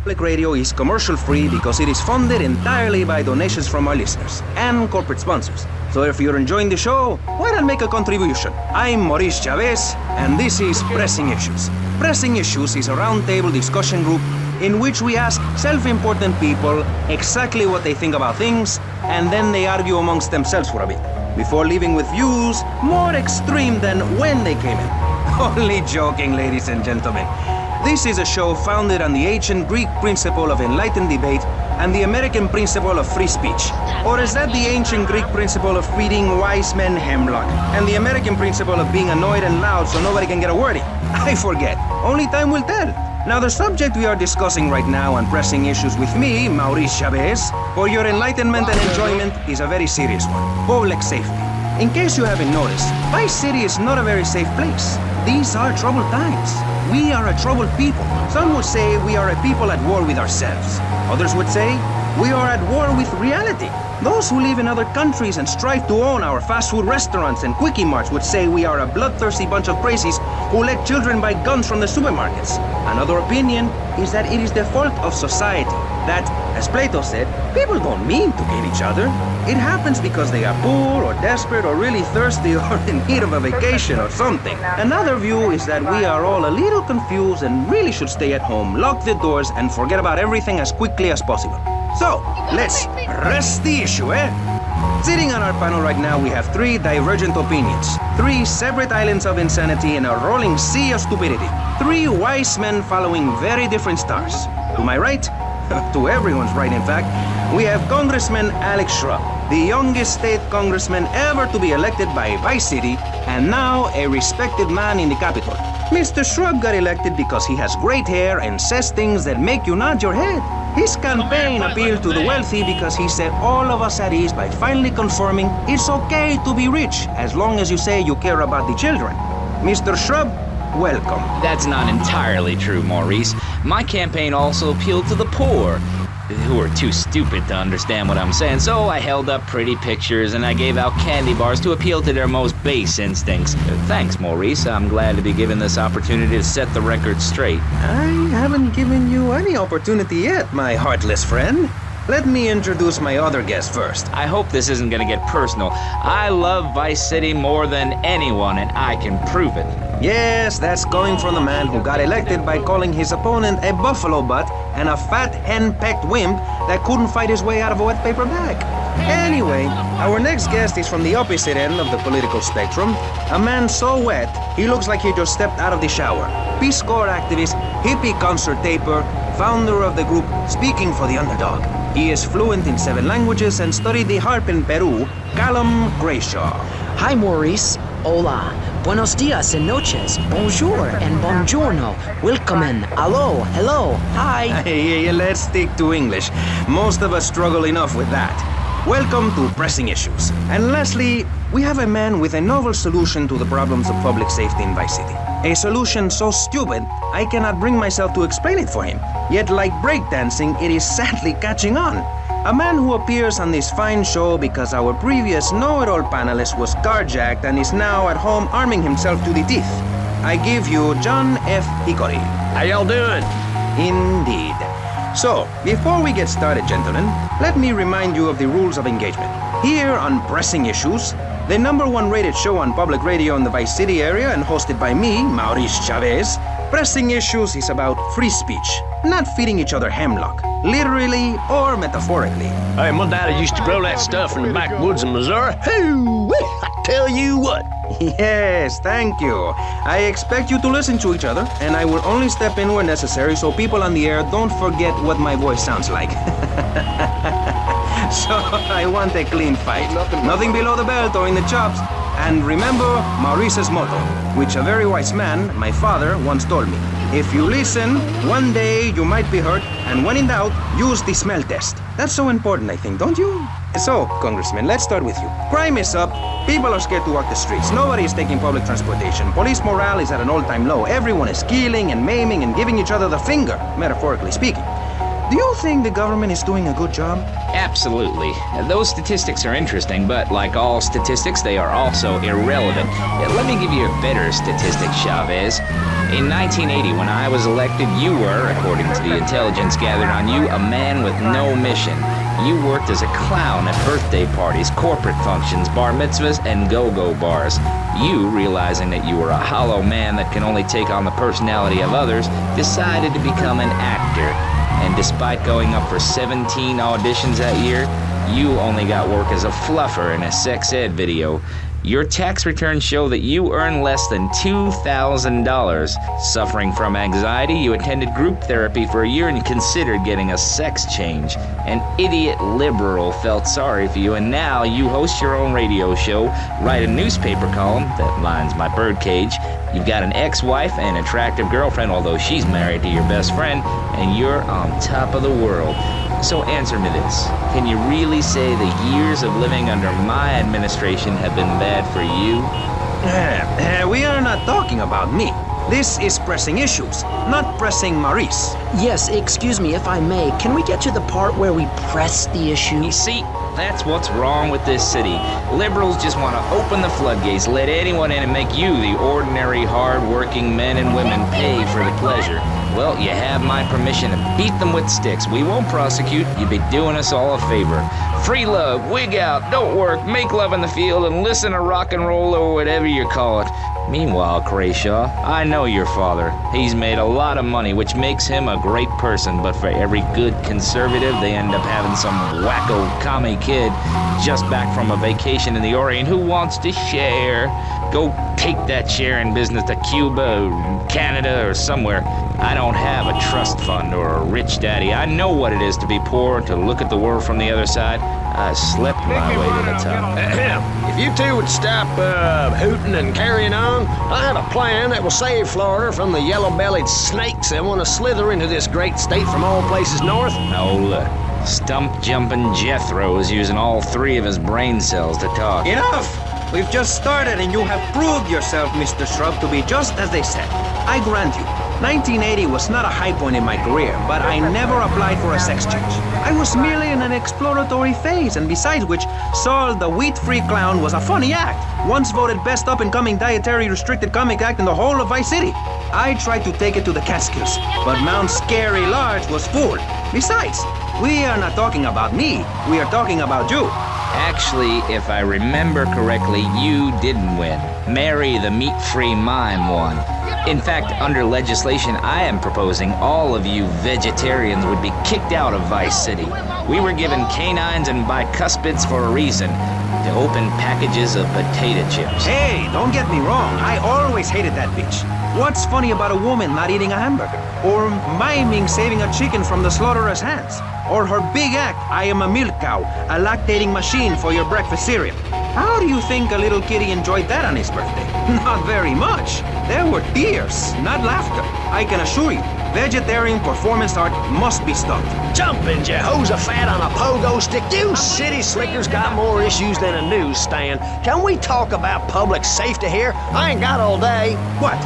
Public radio is commercial-free because it is funded entirely by donations from our listeners and corporate sponsors. So if you're enjoying the show, why not make a contribution? I'm Maurice Chavez, and this is Pressing Issues. Pressing Issues is a roundtable discussion group in which we ask self-important people exactly what they think about things, and then they argue amongst themselves for a bit, before leaving with views more extreme than when they came in. Only joking, ladies and gentlemen. This is a show founded on the ancient Greek principle of enlightened debate and the American principle of free speech. Or is that the ancient Greek principle of feeding wise men hemlock and the American principle of being annoyed and loud so nobody can get a word in? I forget. Only time will tell. Now, the subject we are discussing right now on Pressing Issues with me, Maurice Chavez, for your enlightenment and enjoyment is a very serious one. Public safety. In case you haven't noticed, Vice City is not a very safe place. These are troubled times. We are a troubled people. Some would say we are a people at war with ourselves. Others would say we are at war with reality. Those who live in other countries and strive to own our fast food restaurants and quickie marts would say we are a bloodthirsty bunch of crazies who let children buy guns from the supermarkets. Another opinion is that it is the fault of society. That, as Plato said, people don't mean to kill each other. It happens because they are poor or desperate or really thirsty or in need of a vacation or something. Another view is that we are all a little confused and really should stay at home, lock the doors, and forget about everything as quickly as possible. So, let's rest the issue, eh? Sitting on our panel right now, we have 3 divergent opinions. 3 separate islands of insanity in a rolling sea of stupidity. 3 wise men following very different stars. To my right, to everyone's right in fact, we have Congressman Alex Shrub, the youngest state congressman ever to be elected by Vice City, and now a respected man in the Capitol. Mr. Shrub got elected because he has great hair and says things that make you nod your head. His campaign appealed to the wealthy because he set all of us at ease by finally confirming it's okay to be rich as long as you say you care about the children. Mr. Shrub, welcome. That's not entirely true, Maurice. My campaign also appealed to the poor, who are too stupid to understand what I'm saying, so I held up pretty pictures and I gave out candy bars to appeal to their most base instincts. Thanks, Maurice. I'm glad to be given this opportunity to set the record straight. I haven't given you any opportunity yet, my heartless friend. Let me introduce my other guest first. I hope this isn't gonna get personal. I love Vice City more than anyone, and I can prove it. Yes, that's coming from the man who got elected by calling his opponent a buffalo butt and a fat hen-pecked wimp that couldn't fight his way out of a wet paper bag. Anyway, our next guest is from the opposite end of the political spectrum. A man so wet, he looks like he just stepped out of the shower. Peace Corps activist, hippie concert taper, founder of the group Speaking for the Underdog. He is fluent in 7 languages and studied the harp in Peru, Callum Grayshaw. Hi, Maurice. Hola. Buenos dias and noches. Bonjour and buongiorno. Willkommen. Hello. Hello. Hi. Hey, let's stick to English. Most of us struggle enough with that. Welcome to Pressing Issues. And lastly, we have a man with a novel solution to the problems of public safety in Vice City. A solution so stupid, I cannot bring myself to explain it for him. Yet like breakdancing, it is sadly catching on. A man who appears on this fine show because our previous know-it-all panelist was carjacked and is now at home arming himself to the teeth. I give you John F. Hickory. How y'all doing? Indeed. So, before we get started, gentlemen, let me remind you of the rules of engagement. Here on Pressing Issues, the #1 rated show on public radio in the Vice City area and hosted by me, Maurice Chavez, Pressing Issues is about free speech, not feeding each other hemlock, literally or metaphorically. Hey, my daddy used to grow that stuff in the backwoods of Missouri. Hoo-wee, I tell you what. Yes, thank you. I expect you to listen to each other, and I will only step in where necessary so people on the air don't forget what my voice sounds like. So I want a clean fight. Nothing below the belt or in the chops. And remember Maurice's motto, which a very wise man, my father, once told me. If you listen, one day you might be hurt, and when in doubt, use the smell test. That's so important, I think, don't you? So, Congressman, let's start with you. Crime is up. People are scared to walk the streets. Nobody is taking public transportation. Police morale is at an all-time low. Everyone is killing and maiming and giving each other the finger, metaphorically speaking. Do you think the government is doing a good job? Absolutely. Those statistics are interesting, but like all statistics, they are also irrelevant. Let me give you a better statistic, Chavez. In 1980, when I was elected, you were, according to the intelligence gathered on you, a man with no mission. You worked as a clown at birthday parties, corporate functions, bar mitzvahs, and go-go bars. You, realizing that you were a hollow man that can only take on the personality of others, decided to become an actor. And despite going up for 17 auditions that year, you only got work as a fluffer in a sex ed video. Your tax returns show that you earn less than $2,000. Suffering from anxiety, you attended group therapy for a year and considered getting a sex change. An idiot liberal felt sorry for you, and now you host your own radio show, write a newspaper column that lines my birdcage. You've got an ex-wife and attractive girlfriend, although she's married to your best friend, and you're on top of the world. So answer me this. Can you really say the years of living under my administration have been bad for you? We are not talking about me. This is Pressing Issues, not Pressing Maurice. Yes, excuse me if I may. Can we get to the part where we press the issue? You see, that's what's wrong with this city. Liberals just want to open the floodgates, let anyone in and make you, the ordinary, hard-working men and women, pay for the pleasure. Well, you have my permission to beat them with sticks. We won't prosecute. You'd be doing us all a favor. Free love, wig out, don't work, make love in the field, and listen to rock and roll or whatever you call it. Meanwhile, Crayshaw, I know your father. He's made a lot of money, which makes him a great person, but for every good conservative, they end up having some wacko commie kid just back from a vacation in the Orient who wants to share. Go take that sharing business to Cuba or Canada or somewhere. I don't have a trust fund or a rich daddy. I know what it is to be poor, to look at the world from the other side. I slept my way to the top. If you two would stop hooting and carrying on, I have a plan that will save Florida from the yellow-bellied snakes that want to slither into this great state from all places north. Oh, look. Stump-jumping Jethro is using all 3 of his brain cells to talk. Enough! We've just started and you have proved yourself, Mr. Shrub, to be just as they said. I grant you, 1980 was not a high point in my career, but I never applied for a sex change. I was merely in an exploratory phase, and besides which, Saul the wheat-free clown was a funny act, once voted best up-and-coming dietary restricted comic act in the whole of Vice City. I tried to take it to the Catskills, but Mount Scary Large was full. Besides, we are not talking about me, we are talking about you. Actually, if I remember correctly, you didn't win. Mary the meat-free mime won. In fact, under legislation I am proposing, all of you vegetarians would be kicked out of Vice City. We were given canines and bicuspids for a reason, to open packages of potato chips. Hey, don't get me wrong, I always hated that bitch. What's funny about a woman not eating a hamburger? Or miming saving a chicken from the slaughtherer's hands? Or her big act, I am a milk cow, a lactating machine for your breakfast cereal. How do you think a little kitty enjoyed that on his birthday? Not very much. There were tears, not laughter. I can assure you, vegetarian performance art must be stopped. Jumping Jehoshaphat on a pogo stick. You city slickers got more issues than a newsstand. Can we talk about public safety here? I ain't got all day. What?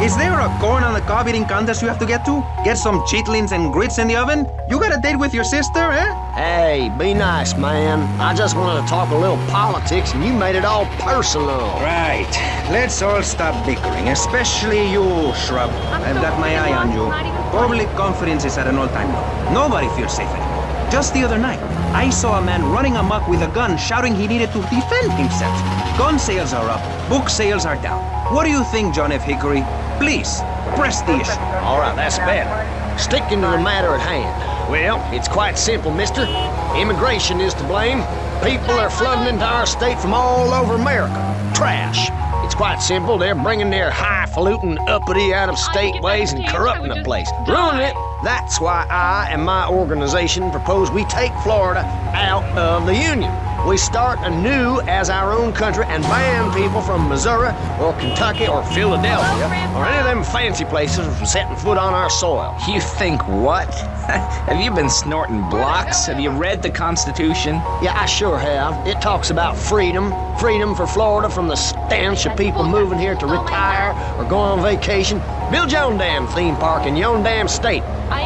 Is there a corn on the cob eating contest you have to get to? Get some chitlins and grits in the oven? You got a date with your sister, eh? Hey, be nice, man. I just wanted to talk a little politics, and you made it all personal. Right. Let's all stop bickering, especially you, Shrub. I've got my eye on you. Public confidence is at an all-time low. Nobody feels safe anymore. Just the other night, I saw a man running amok with a gun, shouting he needed to defend himself. Gun sales are up, book sales are down. What do you think, John F. Hickory? Please, press the issue. All right, that's better. Sticking to the matter at hand. Well, it's quite simple, mister. Immigration is to blame. People are flooding into our state from all over America. Trash. It's quite simple. They're bringing their highfalutin, uppity, out-of-state ways and corrupting the place. Ruining it. That's why I and my organization propose we take Florida out of the Union. We start anew as our own country and ban people from Missouri or Kentucky or Philadelphia or any of them fancy places from setting foot on our soil. You think what? Have you been snorting blocks? Have you read the Constitution? Yeah, I sure have. It talks about freedom. Freedom for Florida from the stench of people moving here to retire or go on vacation. Build your own damn theme park in your own damn state.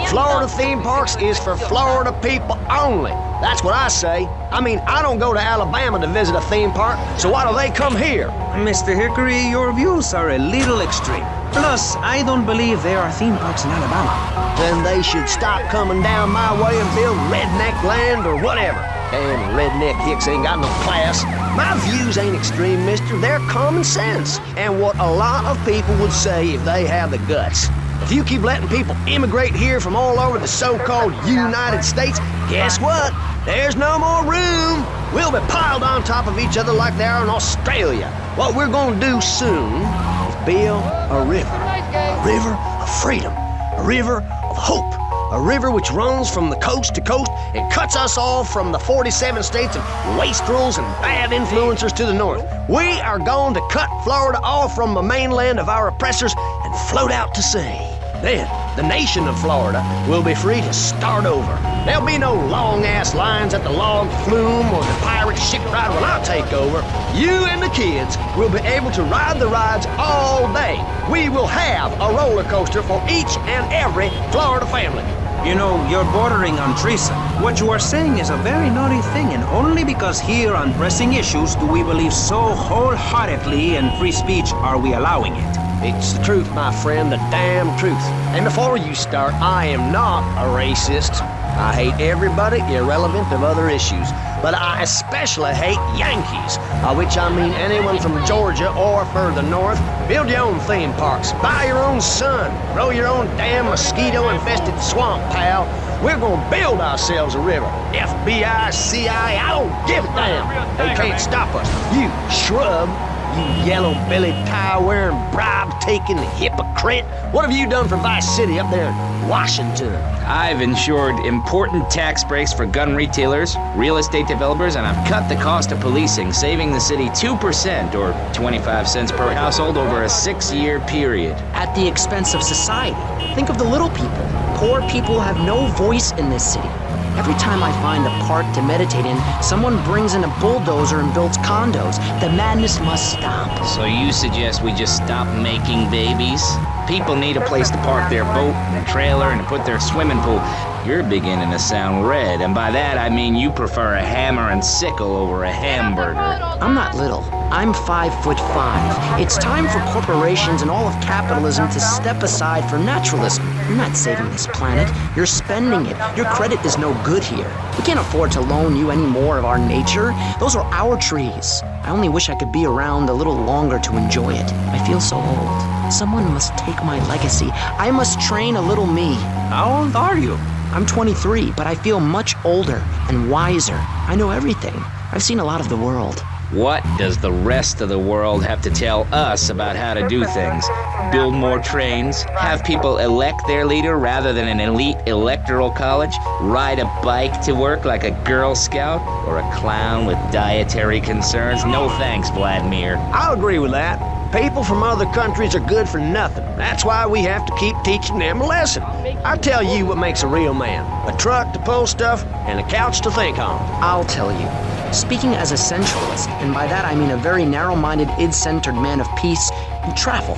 Florida theme parks is for Florida people only. That's what I say. I mean, I don't go to Alabama to visit a theme park, so why do they come here? Mr. Hickory, your views are a little extreme. Plus, I don't believe there are theme parks in Alabama. Then they should stop coming down my way and build redneck land or whatever. Damn redneck hicks ain't got no class. My views ain't extreme, mister. They're common sense. And what a lot of people would say if they have the guts. If you keep letting people immigrate here from all over the so-called United States, guess what? There's no more room. We'll be piled on top of each other like they are in Australia. What we're gonna do soon is build a river of freedom, a river of hope, a river which runs from the coast to coast and cuts us off from the 47 states of wastrels and bad influencers to the north. We are going to cut Florida off from the mainland of our oppressors and float out to sea. Then, the nation of Florida will be free to start over. There'll be no long-ass lines at the log flume or the pirate shipwright when I take over. You and the kids will be able to ride the rides all day. We will have a roller coaster for each and every Florida family. You know, you're bordering on treason. What you are saying is a very naughty thing, and only because here on Pressing Issues do we believe so wholeheartedly in free speech are we allowing it. It's the truth, my friend, the damn truth. And before you start, I am not a racist. I hate everybody irrelevant of other issues. But I especially hate Yankees, by which I mean anyone from Georgia or further north. Build your own theme parks, buy your own sun, grow your own damn mosquito-infested swamp, pal. We're gonna build ourselves a river. FBI, CIA, I don't give a damn. They can't stop us. You shrub. You yellow-bellied, tie-wearing, bribe-taking hypocrite. What have you done for Vice City up there in Washington? I've ensured important tax breaks for gun retailers, real estate developers, and I've cut the cost of policing, saving the city 2% or 25 cents per household over a 6-year period. At the expense of society. Think of the little people. Poor people have no voice in this city. Every time I find a park to meditate in, someone brings in a bulldozer and builds condos. The madness must stop. So you suggest we just stop making babies? People need a place to park their boat and trailer and to put their swimming pool. You're beginning to sound red, and by that I mean you prefer a hammer and sickle over a hamburger. I'm not little. I'm 5'5". It's time for corporations and all of capitalism to step aside for naturalism. You're not saving this planet. You're spending it. Your credit is no good here. We can't afford to loan you any more of our nature. Those are our trees. I only wish I could be around a little longer to enjoy it. I feel so old. Someone must take my legacy. I must train a little me. How old are you? I'm 23, but I feel much older and wiser. I know everything. I've seen a lot of the world. What does the rest of the world have to tell us about how to do things? Build more trains? Have people elect their leader rather than an elite electoral college? Ride a bike to work like a Girl Scout? Or a clown with dietary concerns? No thanks, Vladimir. I'll agree with that. People from other countries are good for nothing. That's why we have to keep teaching them a lesson. I'll tell you what makes a real man. A truck to pull stuff and a couch to think on. I'll tell you. Speaking as a centralist, and by that I mean a very narrow-minded, id-centered man of peace, you travel.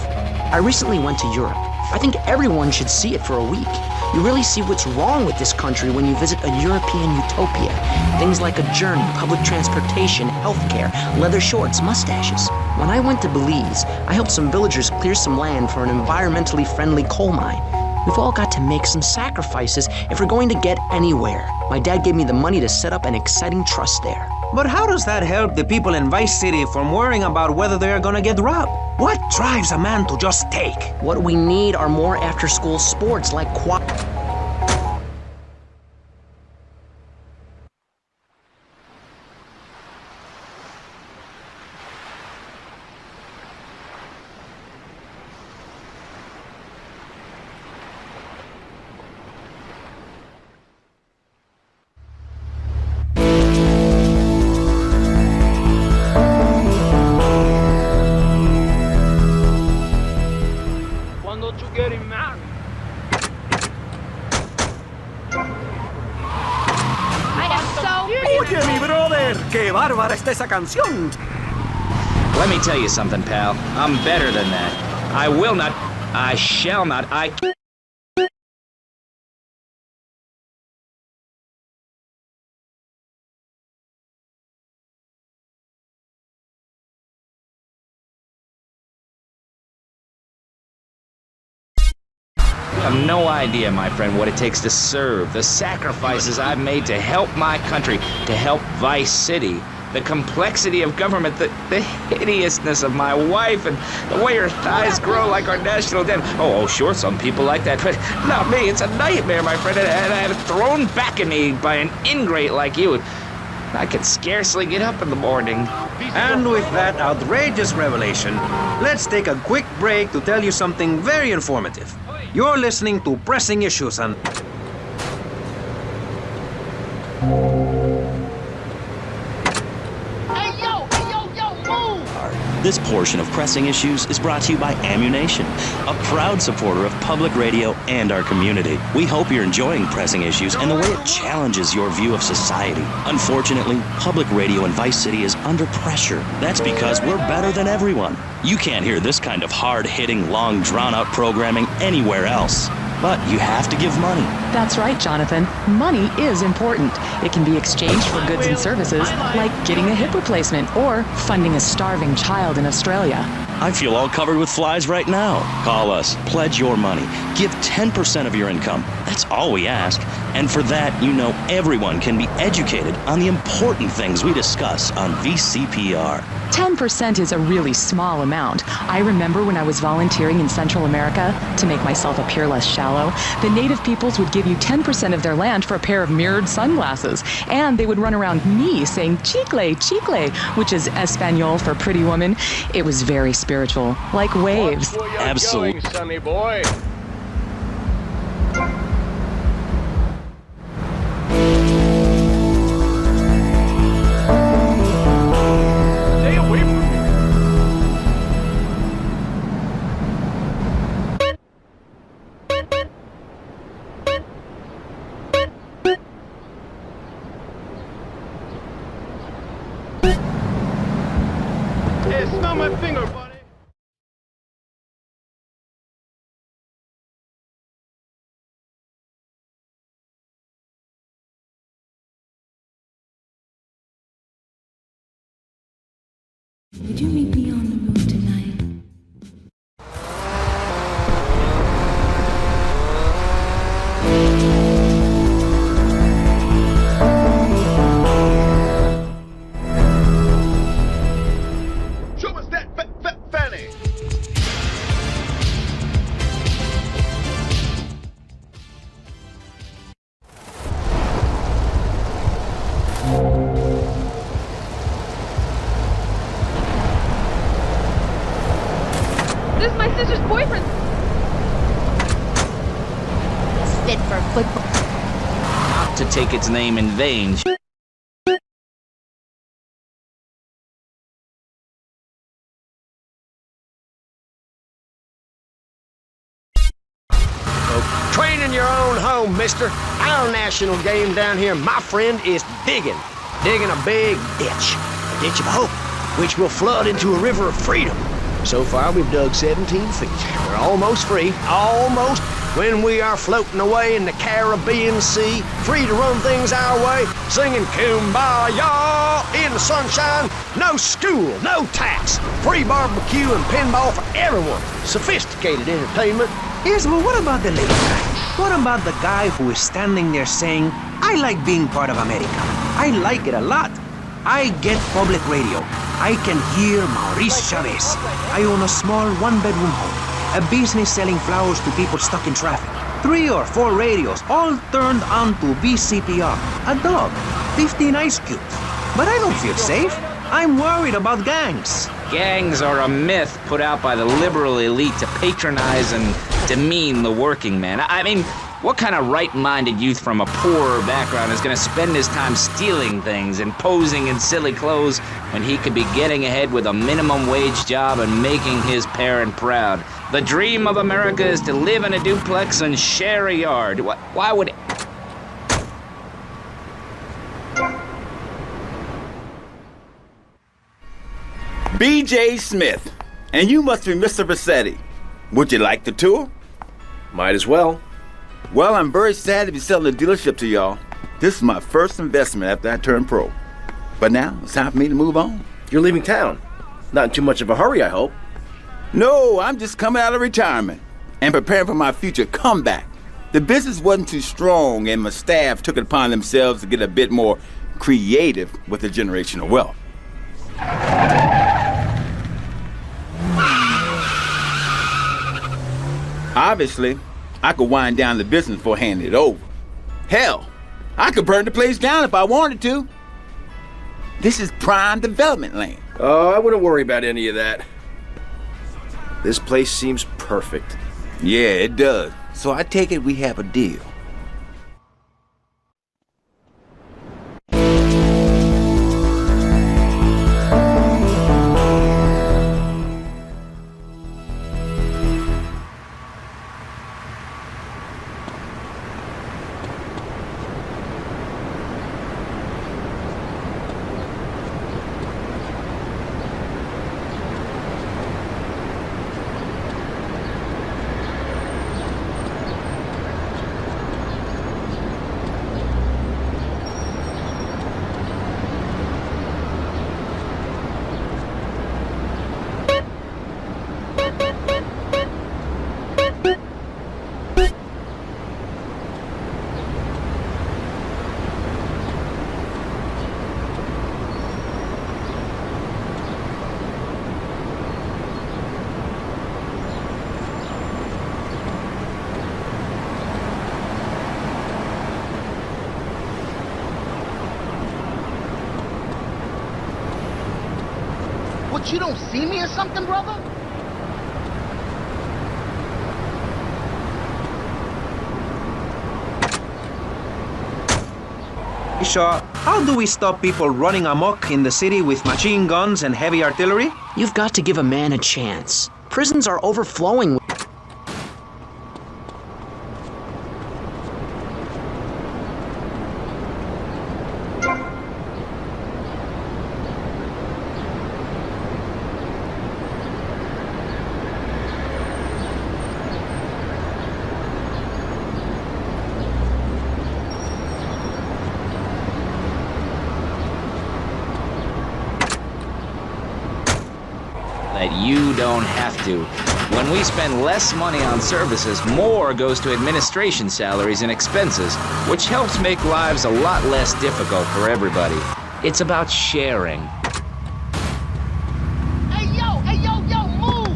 I recently went to Europe. I think everyone should see it for a week. You really see what's wrong with this country when you visit a European utopia. Things like a journey, public transportation, healthcare, leather shorts, mustaches. When I went to Belize, I helped some villagers clear some land for an environmentally friendly coal mine. We've all got to make some sacrifices if we're going to get anywhere. My dad gave me the money to set up an exciting trust there. But how does that help the people in Vice City from worrying about whether they're gonna get robbed? What drives a man to just take? What we need are more after-school sports like Oye, mi brother, qué bárbara está esa canción. Let me tell you something, pal. I'm better than that. I will not, I shall not, I... You have no idea, my friend, what it takes to serve, the sacrifices I've made to help my country, to help Vice City, the complexity of government, the hideousness of my wife, and the way her thighs grow like our national debt. Oh, sure, some people like that, but not me. It's a nightmare, my friend, and I have it thrown back at me by an ingrate like you. I can scarcely get up in the morning. And with that outrageous revelation, let's take a quick break to tell you something very informative. You're listening to Pressing Issues on... This portion of Pressing Issues is brought to you by Ammunition, a proud supporter of public radio and our community. We hope you're enjoying Pressing Issues and the way it challenges your view of society. Unfortunately, public radio in Vice City is under pressure. That's because we're better than everyone. You can't hear this kind of hard-hitting, long, drawn-out programming anywhere else. But you have to give money. That's right, Jonathan. Money is important. It can be exchanged for goods and services, like getting a hip replacement or funding a starving child in Australia. I feel all covered with flies right now. Call us, pledge your money, give 10% of your income. That's all we ask. And for that, you know everyone can be educated on the important things we discuss on VCPR. 10% is a really small amount. I remember when I was volunteering in Central America, to make myself appear less shallow, the native peoples would give you 10% of their land for a pair of mirrored sunglasses. And they would run around me saying, chicle, chicle, which is Espanol for pretty woman. It was very spiritual, like waves. Absolutely. Sonny boy. Stay away from me. Hey, smell my finger, buddy. Would you meet me on the road tonight? Show us that fanny. This is my sister's boyfriend. Fit for football. Not to take its name in vain. Train in your own home, mister. Our national game down here, my friend, is digging. Digging a big ditch. A ditch of hope, which will flood into a river of freedom. So far, we've dug 17 feet. We're almost free. Almost. When we are floating away in the Caribbean Sea, free to run things our way, singing Kumbaya in the sunshine. No school, no tax. Free barbecue and pinball for everyone. Sophisticated entertainment. Yes, but what about the little guy? What about the guy who is standing there saying, I like being part of America. I like it a lot. I get public radio. I can hear Maurice Chavez. I own a small one-bedroom home. A business selling flowers to people stuck in traffic. 3 or 4 radios, all turned on to BCPR. A dog. 15 ice cubes. But I don't feel safe. I'm worried about gangs. Gangs are a myth put out by the liberal elite to patronize and demean the working man. I mean, what kind of right-minded youth from a poorer background is going to spend his time stealing things and posing in silly clothes when he could be getting ahead with a minimum wage job and making his parent proud? The dream of America is to live in a duplex and share a yard. Why would... B.J. Smith, and you must be Mr. Vercetti. Would you like the tour? Might as well. Well, I'm very sad to be selling the dealership to y'all. This is my first investment after I turned pro. But now, it's time for me to move on. You're leaving town. Not in too much of a hurry, I hope. No, I'm just coming out of retirement and preparing for my future comeback. The business wasn't too strong, and my staff took it upon themselves to get a bit more creative with the generation of wealth. Obviously, I could wind down the business before handing it over. Hell, I could burn the place down if I wanted to. This is prime development land. Oh, I wouldn't worry about any of that. This place seems perfect. Yeah, it does. So I take it we have a deal. What, you don't see me or something, brother? Shaw, how do we stop people running amok in the city with machine guns and heavy artillery? You've got to give a man a chance. Prisons are overflowing with... that you don't have to. When we spend less money on services, more goes to administration salaries and expenses, which helps make lives a lot less difficult for everybody. It's about sharing. Hey, yo, move!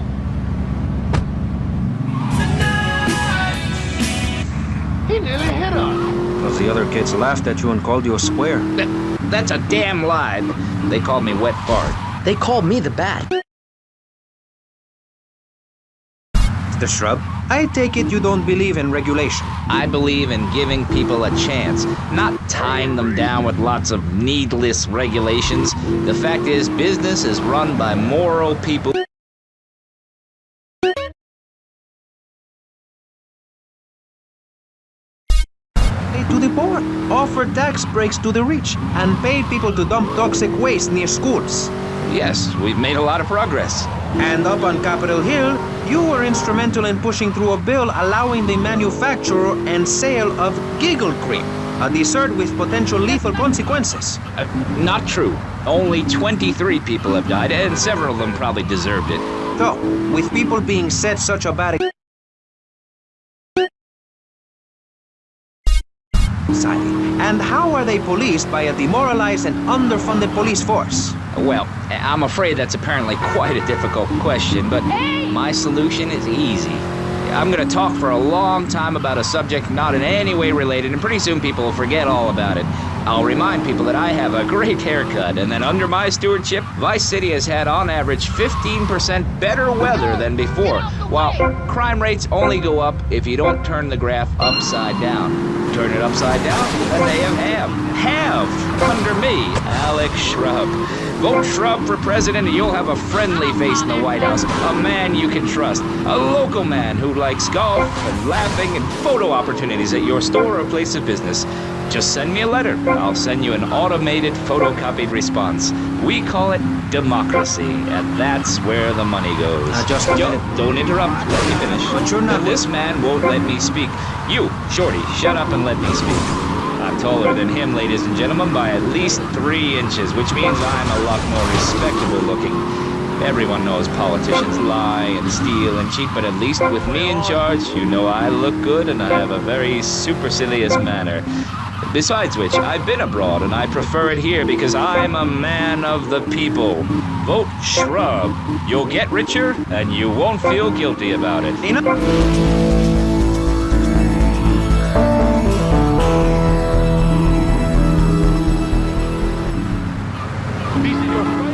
He nearly hit us. Because the other kids laughed at you and called you a square. That's a damn lie. They called me Wet Fart. They called me the Bat. The Shrub, I take it you don't believe in regulation. I believe in giving people a chance, not tying them down with lots of needless regulations. The fact is, business is run by moral people. To the poor, offer tax breaks to the rich, and pay people to dump toxic waste near schools. Yes, we've made a lot of progress. And up on Capitol Hill, you were instrumental in pushing through a bill allowing the manufacture and sale of giggle cream, a dessert with potential lethal consequences. Not true. Only 23 people have died, and several of them probably deserved it. So, with people being set such a bad society, and how are they policed by a demoralized and underfunded police force? Well, I'm afraid that's apparently quite a difficult question, but my solution is easy. I'm gonna talk for a long time about a subject not in any way related, and pretty soon people will forget all about it. I'll remind people that I have a great haircut, and that under my stewardship, Vice City has had on average 15% better weather than before, while crime rates only go up if you don't turn the graph upside down. Turn it upside down, and they have under me, Alex Shrub. Vote Shrub for president and you'll have a friendly face in the White House, a man you can trust, a local man who likes golf and laughing and photo opportunities at your store or place of business. Just send me a letter. I'll send you an automated photocopied response. We call it democracy, and that's where the money goes. Don't interrupt. Let me finish. But you're not. This man won't let me speak. You, Shorty, shut up and let me speak. I'm taller than him, ladies and gentlemen, by at least 3 inches, which means I'm a lot more respectable looking. Everyone knows politicians lie and steal and cheat, but at least with me in charge, you know I look good and I have a very supercilious manner. Besides which, I've been abroad and I prefer it here because I'm a man of the people. Vote Shrub. You'll get richer and you won't feel guilty about it.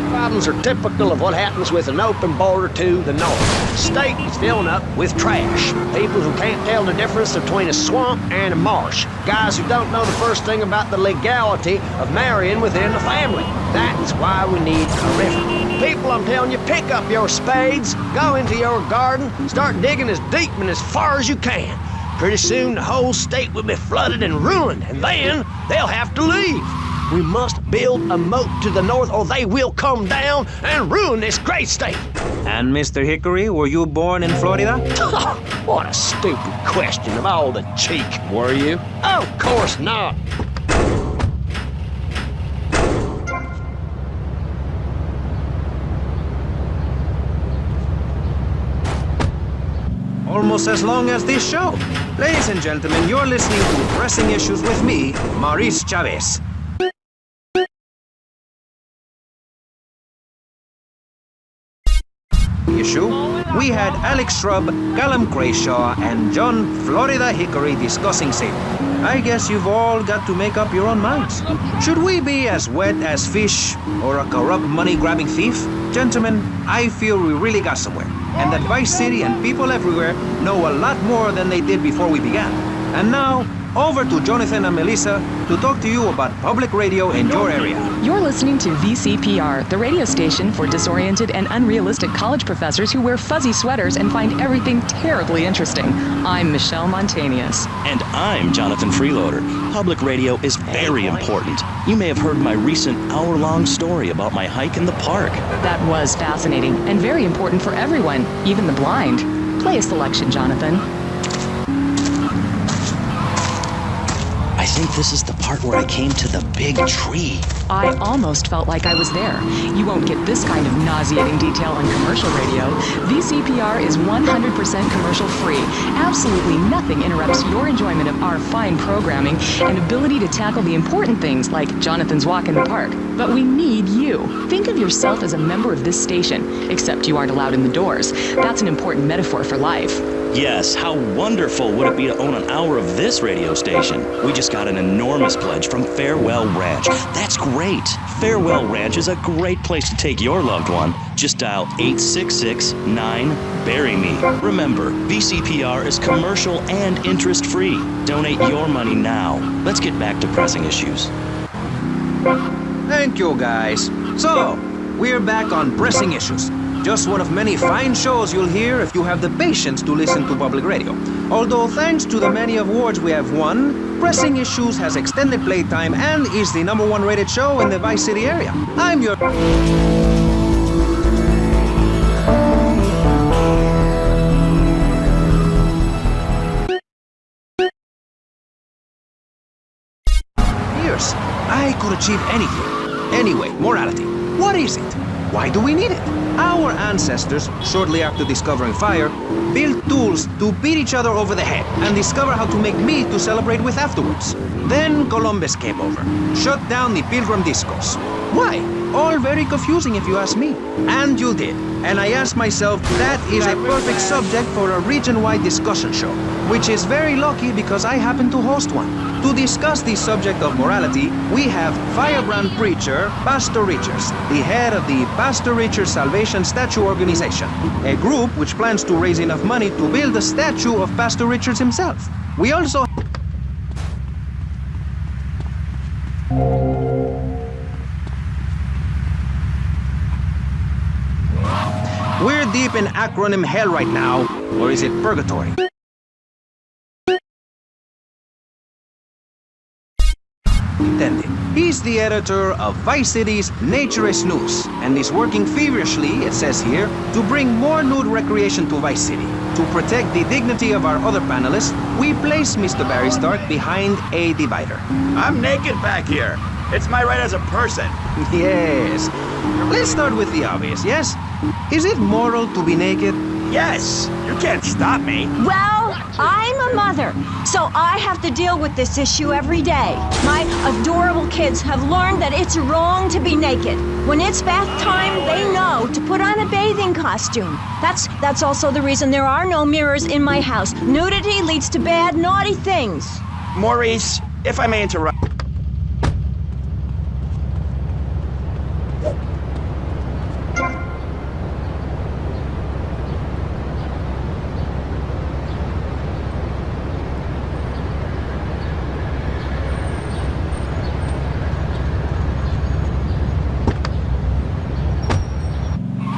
Problems are typical of what happens with an open border to the north. State is filling up with trash. People who can't tell the difference between a swamp and a marsh. Guys who don't know the first thing about the legality of marrying within the family. That is why we need a river. People, I'm telling you, pick up your spades, go into your garden, start digging as deep and as far as you can. Pretty soon the whole state will be flooded and ruined, and then they'll have to leave. We must build a moat to the north or they will come down and ruin this great state. And Mr. Hickory, were you born in Florida? What a stupid question of all the cheek. Were you? Of course not. Almost as long as this show. Ladies and gentlemen, you're listening to Pressing Issues with me, Maurice Chavez. Issue, we had Alex Shrub, Callum Crayshaw, and John Florida Hickory discussing safety. I guess you've all got to make up your own minds. Should we be as wet as fish or a corrupt money-grabbing thief? Gentlemen, I feel we really got somewhere, and that Vice City and people everywhere know a lot more than they did before we began. And now, over to Jonathan and Melissa to talk to you about public radio in your area. You're listening to VCPR, the radio station for disoriented and unrealistic college professors who wear fuzzy sweaters and find everything terribly interesting. I'm Michelle Montanius. And I'm Jonathan Freeloader. Public radio is very important. You may have heard my recent hour-long story about my hike in the park. That was fascinating and very important for everyone, even the blind. Play a selection, Jonathan. I think this is the part where I came to the big tree. I almost felt like I was there. You won't get this kind of nauseating detail on commercial radio. VCPR is 100% commercial free. Absolutely nothing interrupts your enjoyment of our fine programming and ability to tackle the important things like Jonathan's walk in the park. But we need you. Think of yourself as a member of this station, except you aren't allowed in the doors. That's an important metaphor for life. Yes, how wonderful would it be to own an hour of this radio station? We just got an enormous pledge from Farewell Ranch. That's great. Farewell Ranch is a great place to take your loved one. Just dial 866-9-BURY-ME. Remember, VCPR is commercial and interest-free. Donate your money now. Let's get back to pressing issues. Thank you, guys. So, we're back on Pressing Issues. Just one of many fine shows you'll hear if you have the patience to listen to public radio. Although thanks to the many awards we have won, Pressing Issues has extended playtime and is the #1 rated show in the Vice City area. I'm your... achieve anything. Anyway, morality. What is it? Why do we need it? Our ancestors, shortly after discovering fire, built tools to beat each other over the head and discover how to make meat to celebrate with afterwards. Then Columbus came over, shut down the Pilgrim discos. Why? All very confusing if you ask me. And you did. And I asked myself, that is a perfect subject for a region-wide discussion show, which is very lucky because I happen to host one. To discuss the subject of morality, we have firebrand preacher Pastor Richards, the head of the Pastor Richards Salvation Statue Organization, a group which plans to raise enough money to build a statue of Pastor Richards himself. We also... We're deep in acronym hell right now, or is it purgatory? Intended. He's the editor of Vice City's Naturist News, and is working feverishly, it says here, to bring more nude recreation to Vice City. To protect the dignity of our other panelists, we place Mr. Barry Stark behind a divider. I'm naked back here. It's my right as a person. Yes. Let's start with the obvious, yes? Is it moral to be naked? Yes. You can't stop me. Well, I'm a mother, so I have to deal with this issue every day. My adorable kids have learned that it's wrong to be naked. When it's bath time, they know to put on a bathing costume. That's also the reason there are no mirrors in my house. Nudity leads to bad, naughty things. Maurice, if I may interrupt.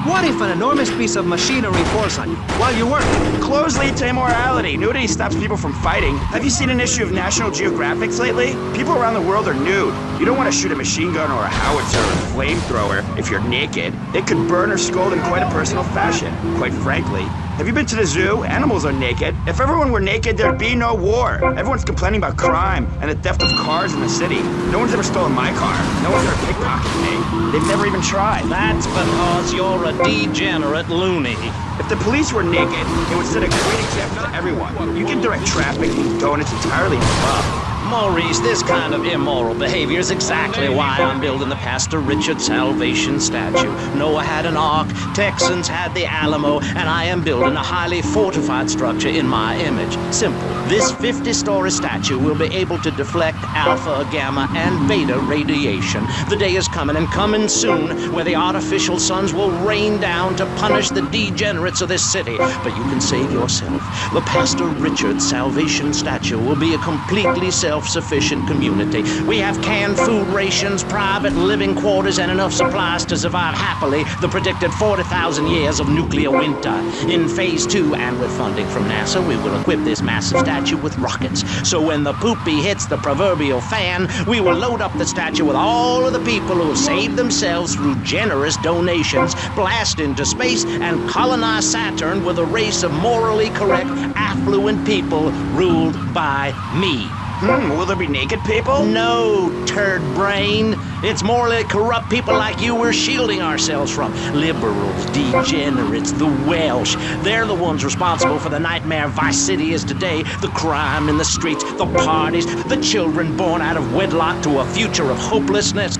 What if an enormous piece of machinery falls on you while you're working? Clothes lead to immorality. Nudity stops people from fighting. Have you seen an issue of National Geographic lately? People around the world are nude. You don't want to shoot a machine gun or a howitzer or a flamethrower if you're naked. It could burn or scald in quite a personal fashion, quite frankly. Have you been to the zoo? Animals are naked. If everyone were naked, there'd be no war. Everyone's complaining about crime and the theft of cars in the city. No one's ever stolen my car. No one's ever pickpocketed me. They've never even tried. That's because you're a degenerate loony. If the police were naked, it would set a great example to everyone. You can direct traffic and donuts entirely above. Maurice, this kind of immoral behavior is exactly why I'm building the Pastor Richard Salvation statue. Noah had an ark, Texans had the Alamo, and I am building a highly fortified structure in my image. Simple. This 50-story statue will be able to deflect alpha, gamma, and beta radiation. The day is coming, and coming soon, where the artificial suns will rain down to punish the degenerates of this city. But you can save yourself. The Pastor Richard Salvation statue will be a completely self-sufficient community. We have canned food rations, private living quarters, and enough supplies to survive happily the predicted 40,000 years of nuclear winter. In Phase 2, and with funding from NASA, we will equip this massive statue with rockets. So when the poopy hits the proverbial fan, we will load up the statue with all of the people who have saved themselves through generous donations, blast into space, and colonize Saturn with a race of morally correct, affluent people ruled by me. Will there be naked people? No, turd brain. It's morally corrupt people like you we're shielding ourselves from. Liberals, degenerates, the Welsh. They're the ones responsible for the nightmare Vice City is today. The crime in the streets, the parties, the children born out of wedlock to a future of hopelessness.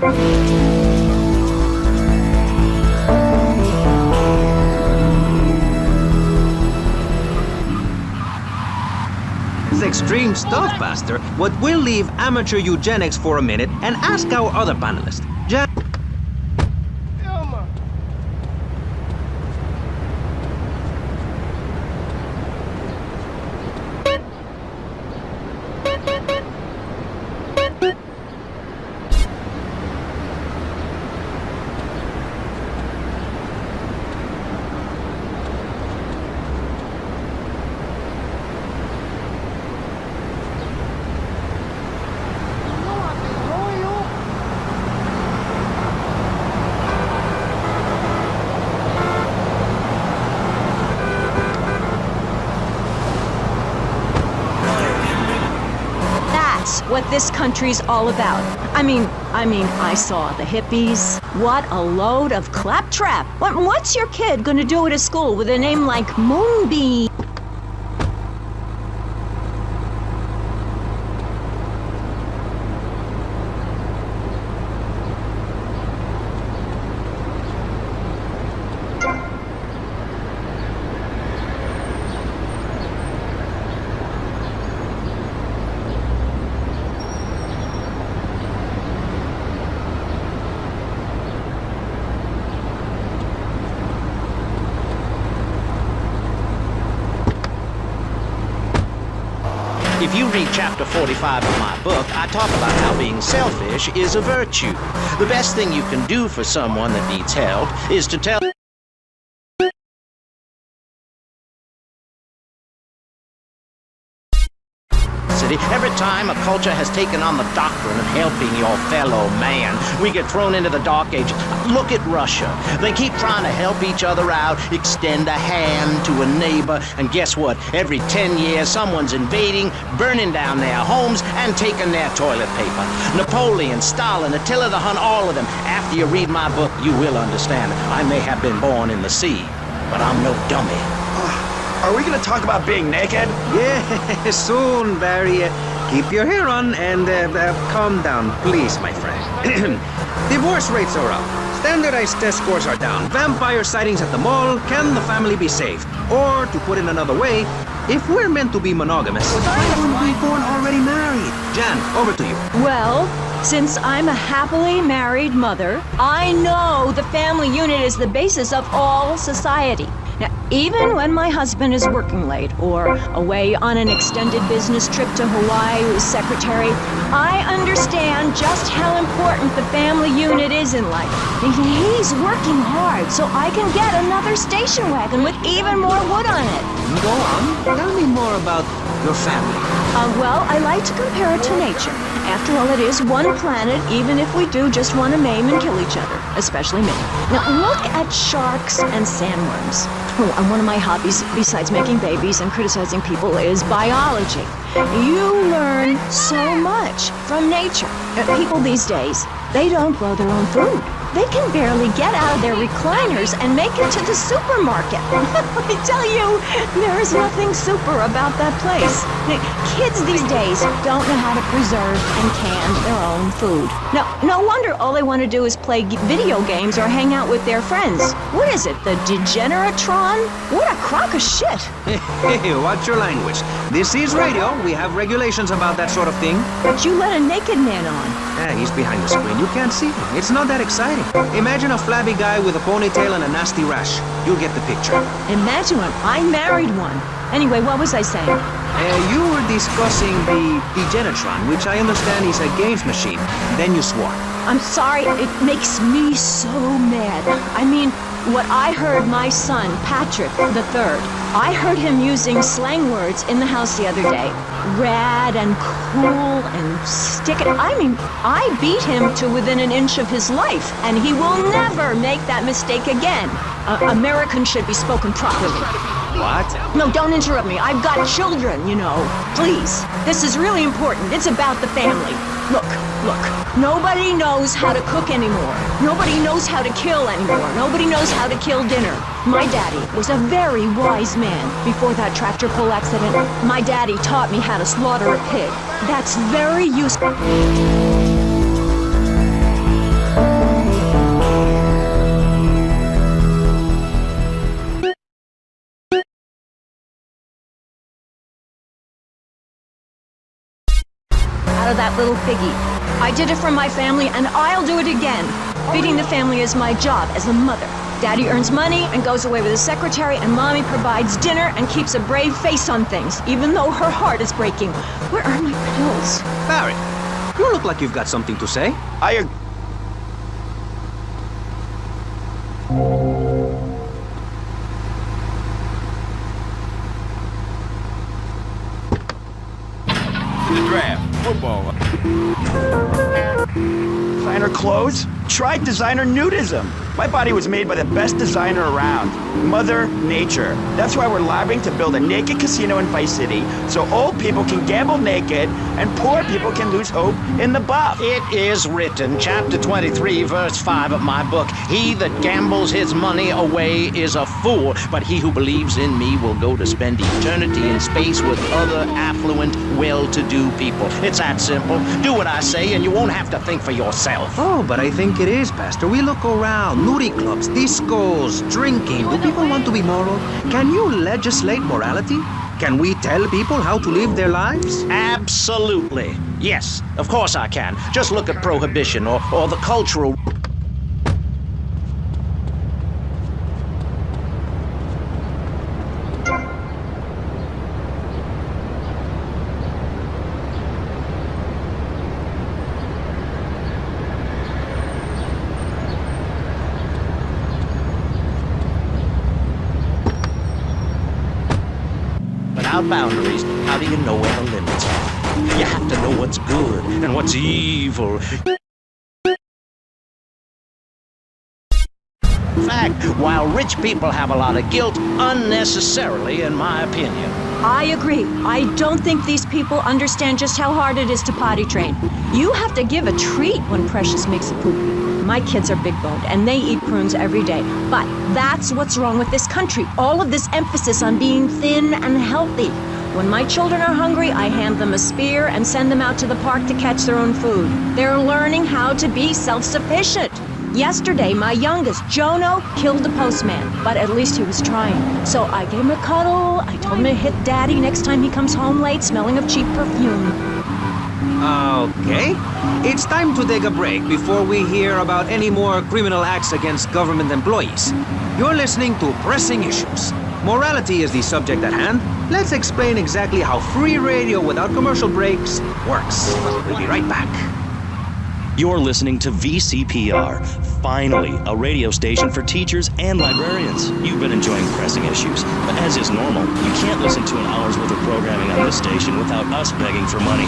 Extreme stuff, Pastor, but we'll leave amateur eugenics for a minute and ask our other panelist. What this country's all about. I mean, I mean, I saw the hippies. What a load of claptrap. What's your kid gonna do at a school with a name like Moonbeam? If you read chapter 45 of my book, I talk about how being selfish is a virtue. The best thing you can do for someone that needs help is to tell... Every time a culture has taken on the doctrine of helping your fellow man, we get thrown into the dark ages. Look at Russia. They keep trying to help each other out, extend a hand to a neighbor, and guess what? Every 10 years, someone's invading, burning down their homes, and taking their toilet paper. Napoleon, Stalin, Attila the Hun, all of them. After you read my book, you will understand. I may have been born in the sea, but I'm no dummy. Are we gonna talk about being naked? Yeah, soon, Barry. Keep your hair on and calm down, please, my friend. Divorce rates are up. Standardized test scores are down. Vampire sightings at the mall. Can the family be saved? Or, to put it another way, if we're meant to be monogamous, why aren't we born already married? Jan, over to you. Well, since I'm a happily married mother, I know the family unit is the basis of all society. Now, even when my husband is working late or away on an extended business trip to Hawaii with his secretary, I understand just how important the family unit is in life. He's working hard so I can get another station wagon with even more wood on it. Go on. Tell me more about your family. Well, I like to compare it to nature. After all, it is one planet, even if we do just want to maim and kill each other, especially me. Now, look at sharks and sandworms. Oh, and one of my hobbies, besides making babies and criticizing people, is biology. You learn so much from nature. People these days, they don't grow their own food. They can barely get out of their recliners and make it to the supermarket. I tell you, there is nothing super about that place. Kids these days don't know how to preserve and can their own food. No wonder all they want to do is play video games or hang out with their friends. What is it, the Degeneratron? What a crock of shit. Hey, watch your language. This is radio. We have regulations about that sort of thing. But you let a naked man on. Yeah, he's behind the screen. You can't see him. It's not that exciting. Imagine a flabby guy with a ponytail and a nasty rash. You'll get the picture. Imagine one. I married one. Anyway, what was I saying? You were discussing the Degenetron, which I understand is a games machine. Then you swore. I'm sorry, it makes me so mad. I mean, what I heard my son, Patrick III, I heard him using slang words in the house the other day. Rad and cool and stick it. I mean, I beat him to within an inch of his life, and he will never make that mistake again. Americans should be spoken properly. What? No, don't interrupt me. I've got children, you know. Please. This is really important. It's about the family. Look. Nobody knows how to cook anymore. Nobody knows how to kill anymore. Nobody knows how to kill dinner. My daddy was a very wise man. Before that tractor pull accident, my daddy taught me how to slaughter a pig. That's very useful. Out of that little piggy. I did it for my family, and I'll do it again. Feeding the family is my job as a mother. Daddy earns money and goes away with his secretary, and Mommy provides dinner and keeps a brave face on things, even though her heart is breaking. Where are my pills? Barry, you look like you've got something to say. The draft, football. Find her clothes? Try designer nudism. My body was made by the best designer around, Mother Nature. That's why we're lobbying to build a naked casino in Vice City so old people can gamble naked and poor people can lose hope in the buff. It is written, chapter 23, verse 5 of my book, "He that gambles his money away is a fool, but he who believes in me will go to spend eternity in space with other affluent, well-to-do people." It's that simple. Do what I say and you won't have to think for yourself. Oh, but I think it is, Pastor. We look around. Nudie clubs, discos, drinking. Do people want to be moral? Can you legislate morality? Can we tell people how to live their lives? Absolutely. Yes, of course I can. Just look at prohibition or the cultural... Without boundaries, how do you know where the limits are? You have to know what's good and what's evil. In fact, while rich people have a lot of guilt, unnecessarily, in my opinion. I agree. I don't think these people understand just how hard it is to potty train. You have to give a treat when Precious makes a poopy. My kids are big-boned, and they eat prunes every day. But that's what's wrong with this country. All of this emphasis on being thin and healthy. When my children are hungry, I hand them a spear and send them out to the park to catch their own food. They're learning how to be self-sufficient. Yesterday, my youngest, Jono, killed the postman, but at least he was trying. So I gave him a cuddle, I told him to hit Daddy next time he comes home late, smelling of cheap perfume. Okay. It's time to take a break before we hear about any more criminal acts against government employees. You're listening to Pressing Issues. Morality is the subject at hand. Let's explain exactly how free radio without commercial breaks works. We'll be right back. You're listening to VCPR, finally, a radio station for teachers and librarians. You've been enjoying Pressing Issues, but as is normal, you can't listen to an hour's worth of programming on this station without us begging for money.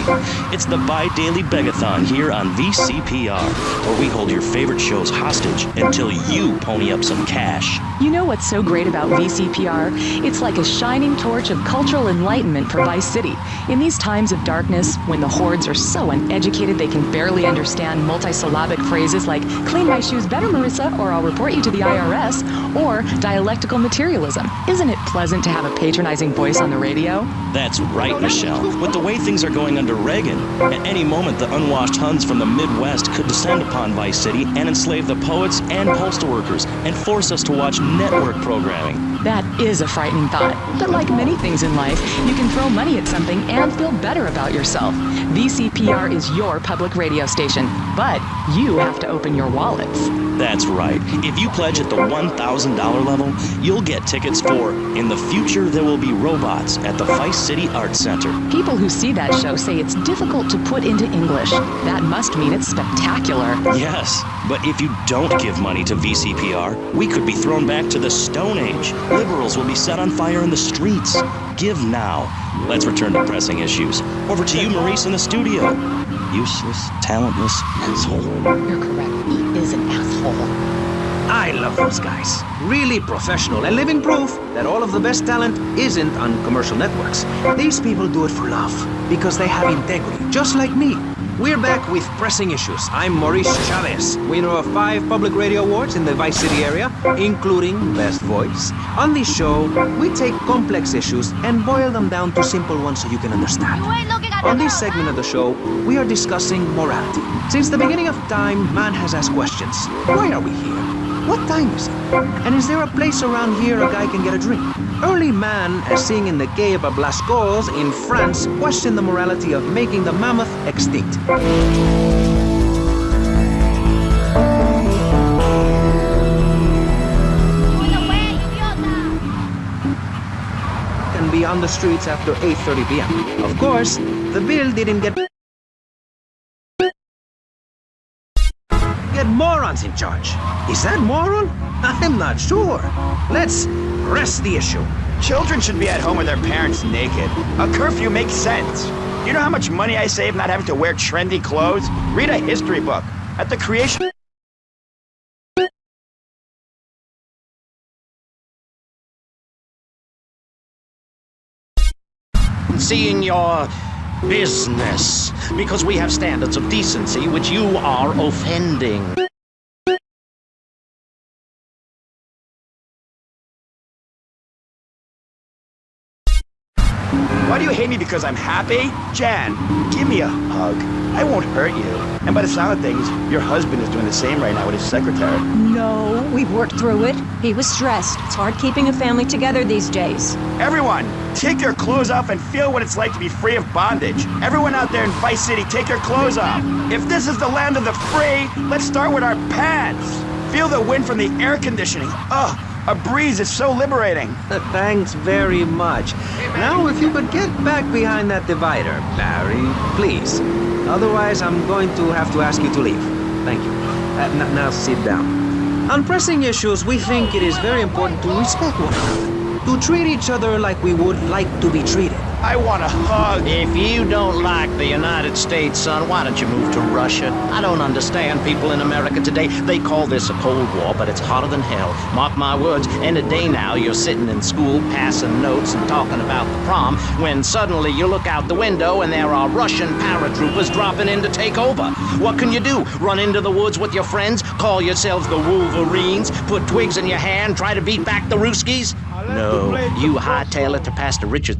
It's the bi-daily begathon here on VCPR, where we hold your favorite shows hostage until you pony up some cash. You know what's so great about VCPR? It's like a shining torch of cultural enlightenment for Vice City. In these times of darkness, when the hordes are so uneducated they can barely understand multisyllabic phrases like, "Clean my shoes better, Marissa," or "I'll report you to the IRS," or dialectical materialism. Isn't it pleasant to have a patronizing voice on the radio? That's right, Michelle. With the way things are going under Reagan, at any moment the unwashed Huns from the Midwest could descend upon Vice City and enslave the poets and postal workers and force us to watch network programming. That is a frightening thought. But like many things in life, you can throw money at something and feel better about yourself. VCPR is your public radio station, but you have to open your wallets. That's right. If you pledge at the $1,000 level, you'll get tickets for In the Future There Will Be Robots at the Vice City Arts Center. People who see that show say it's difficult to put into English. That must mean it's spectacular. Yes, but if you don't give money to VCPR, we could be thrown back to the Stone Age. Liberals will be set on fire in the streets. Give now. Let's return to Pressing Issues. Over to you, Maurice, in the studio. Useless, talentless asshole. You're correct. He is an asshole. I love those guys. Really professional and living proof that all of the best talent isn't on commercial networks. These people do it for love, because they have integrity, just like me. We're back with Pressing Issues. I'm Maurice Chavez, winner of 5 public radio awards in the Vice City area, including Best Voice. On this show, we take complex issues and boil them down to simple ones so you can understand. On this segment of the show, we are discussing morality. Since the beginning of time, man has asked questions. Why are we here? What time is it? And is there a place around here a guy can get a drink? Early man, as seen in the cave of Lascaux in France, questioned the morality of making the mammoth extinct. Can be on the streets after 8:30 p.m. Of course, the bill didn't get morons in charge. Is that moral? I'm not sure. Let's press the issue. Children should be at home with their parents naked. A curfew makes sense. You know how much money I save not having to wear trendy clothes? Read a history book. At the creation seeing your business, because we have standards of decency which you are offending. Why do you hate me because I'm happy? Jan, give me a hug. I won't hurt you. And by the sound of things, your husband is doing the same right now with his secretary. No, we've worked through it. He was stressed. It's hard keeping a family together these days. Everyone, take your clothes off and feel what it's like to be free of bondage. Everyone out there in Vice City, take your clothes off. If this is the land of the free, let's start with our pants. Feel the wind from the air conditioning. Ugh. A breeze is so liberating. Thanks very much. Now, if you could get back behind that divider, Barry, please. Otherwise, I'm going to have to ask you to leave. Thank you. Now sit down. On pressing issues, we think it is very important to respect one another, to treat each other like we would like to be treated. I want a hug. If you don't like the United States, son, why don't you move to Russia? I don't understand people in America today. They call this a Cold War, but it's hotter than hell. Mark my words, in a day now, you're sitting in school, passing notes and talking about the prom, when suddenly you look out the window and there are Russian paratroopers dropping in to take over. What can you do? Run into the woods with your friends? Call yourselves the Wolverines? Put twigs in your hair and try to beat back the Ruskies? No, you hightail it to Pastor Richard.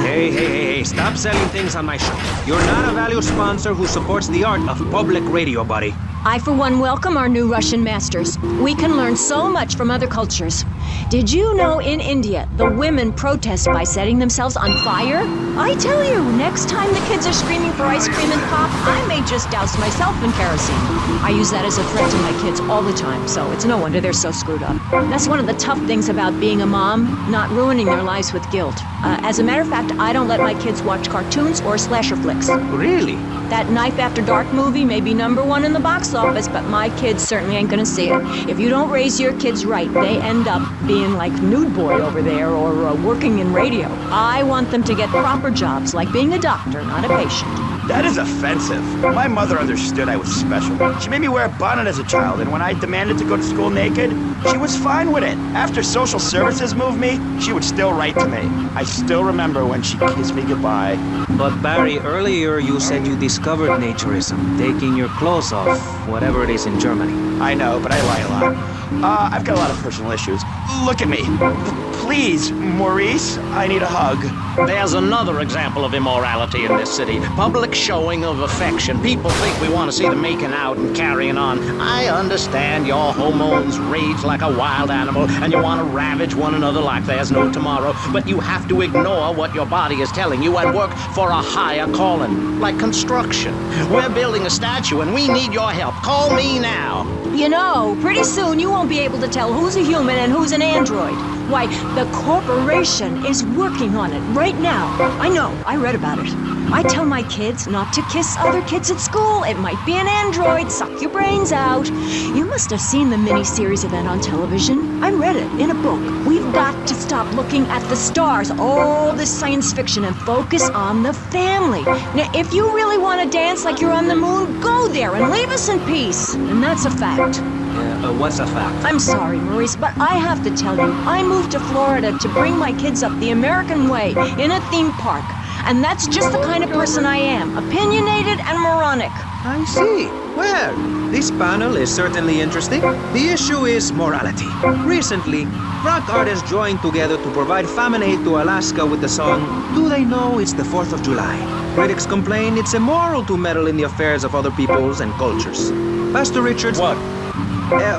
Hey, stop selling things on my show. You're not a valued sponsor who supports the art of public radio, buddy. I, for one, welcome our new Russian masters. We can learn so much from other cultures. Did you know in India, the women protest by setting themselves on fire? I tell you, next time the kids are screaming for ice cream and pop, I may just douse myself in kerosene. I use that as a threat to my kids all the time, so it's no wonder they're so screwed up. That's one of the tough things about being a mom, not ruining their lives with guilt. As a matter of fact, I don't let my kids watch cartoons or slasher flicks. Really? That Knife After Dark movie may be #1 in the box office, but my kids certainly ain't gonna see it. If you don't raise your kids right, they end up being like Nude Boy over there or working in radio. I want them to get proper jobs, like being a doctor, not a patient. That is offensive. My mother understood I was special. She made me wear a bonnet as a child, and when I demanded to go to school naked, she was fine with it. After social services moved me, she would still write to me. I still remember when she kissed me goodbye. But Barry, earlier you said you discovered naturism, taking your clothes off, whatever it is in Germany. I know, but I lie a lot. I've got a lot of personal issues. Look at me. Please, Maurice, I need a hug. There's another example of immorality in this city. Public showing of affection. People think we want to see them making out and carrying on. I understand your hormones rage like a wild animal and you want to ravage one another like there's no tomorrow, but you have to ignore what your body is telling you and work for a higher calling, like construction. We're building a statue and we need your help. Call me now. You know, pretty soon you won't be able to tell who's a human and who's an android. Why, the corporation is working on it right now. I know, I read about it. I tell my kids not to kiss other kids at school. It might be an android, suck your brains out. You must have seen the miniseries event on television. I read it in a book. We've got to stop looking at the stars, all this science fiction, and focus on the family. Now, if you really want to dance like you're on the moon, go there and leave us in peace. And that's a fact. What's a fact? I'm sorry, Maurice, but I have to tell you, I moved to Florida to bring my kids up the American way in a theme park. And that's just the kind of person I am, opinionated and moronic. I see. Well, this panel is certainly interesting. The issue is morality. Recently, rock artists joined together to provide famine aid to Alaska with the song, Do They Know It's the 4th of July? Critics complain it's immoral to meddle in the affairs of other peoples and cultures. Pastor Richards,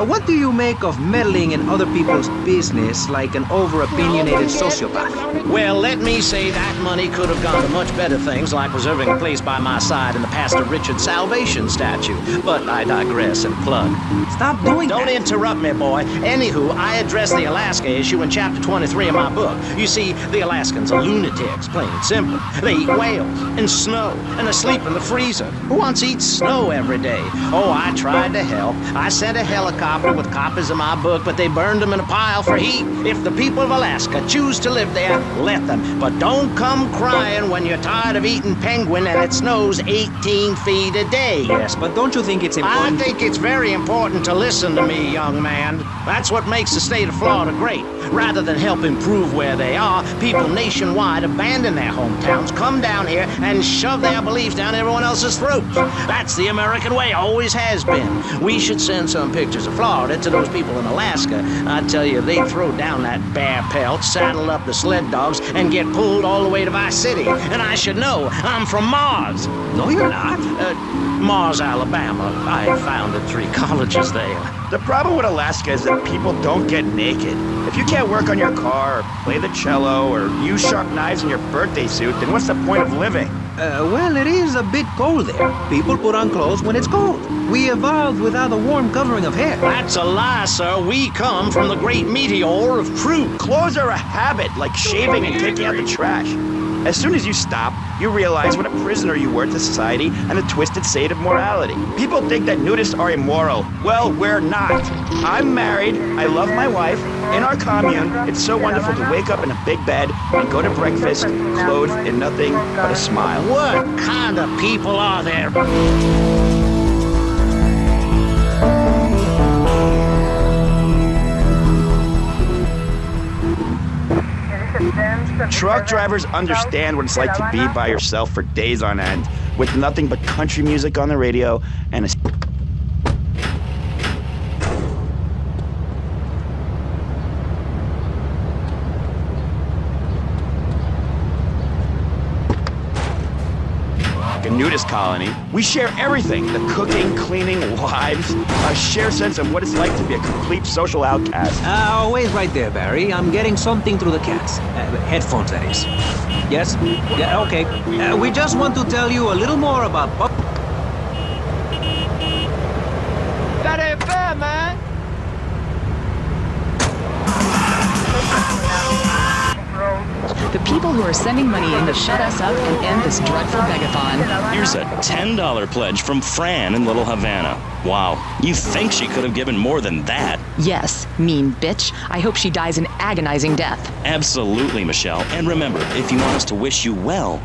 what do you make of meddling in other people's business like an over-opinionated sociopath? Well, let me say that money could have gone to much better things, like reserving a place by my side in the Pastor Richard Salvation statue. But I digress and plug. Stop doing that. Don't interrupt me, boy. Anywho, I address the Alaska issue in chapter 23 of my book. You see, the Alaskans are lunatics, plain and simple. They eat whales and snow, and they sleep in the freezer. Who wants to eat snow every day? Oh, I tried to help. I sent a helicopter with copies of my book, but they burned them in a pile for heat. If the people of Alaska choose to live there, let them. But don't come crying when you're tired of eating penguin and it snows 18 feet a day. Yes, but don't you think it's important? I think it's very important to listen to me, young man. That's what makes the state of Florida great. Rather than help improve where they are, people nationwide abandon their hometowns, come down here, and shove their beliefs down everyone else's throats. That's the American way, always has been. We should send some pictures of Florida to those people in Alaska. I tell you, they'd throw down that bear pelt, saddle up the sled dogs, and get pulled all the way to Vice City. And I should know, I'm from Mars. No, you're not. Mars, Alabama. I founded 3 colleges there. The problem with Alaska is that people don't get naked. If you can't work on your car, or play the cello, or use sharp knives in your birthday suit, then what's the point of living? Well, it is a bit cold there. People put on clothes when it's cold. We evolved without a warm covering of hair. That's a lie, sir. We come from the great meteor of truth. Clothes are a habit, like shaving and taking out the trash. As soon as you stop, you realize what a prisoner you were to society and the twisted state of morality. People think that nudists are immoral. Well, we're not. I'm married, I love my wife. In our commune, it's so wonderful to wake up in a big bed and go to breakfast clothed in nothing but a smile. What kind of people are there? Truck drivers understand what it's like to be by yourself for days on end, with nothing but country music on the radio and a... nudist colony. We share everything, the cooking, cleaning, wives, a shared sense of what it's like to be a complete social outcast. Wait right there, Barry. I'm getting something through the cats. Headphones, that is. Yes? Yeah, okay. We just want to tell you a little more about... That ain't fair, man! The people who are sending money in to shut us up and end this dreadful begathon. Here's a $10 pledge from Fran in Little Havana. Wow, you think she could have given more than that? Yes, mean bitch. I hope she dies an agonizing death. Absolutely, Michelle. And remember, if you want us to wish you well...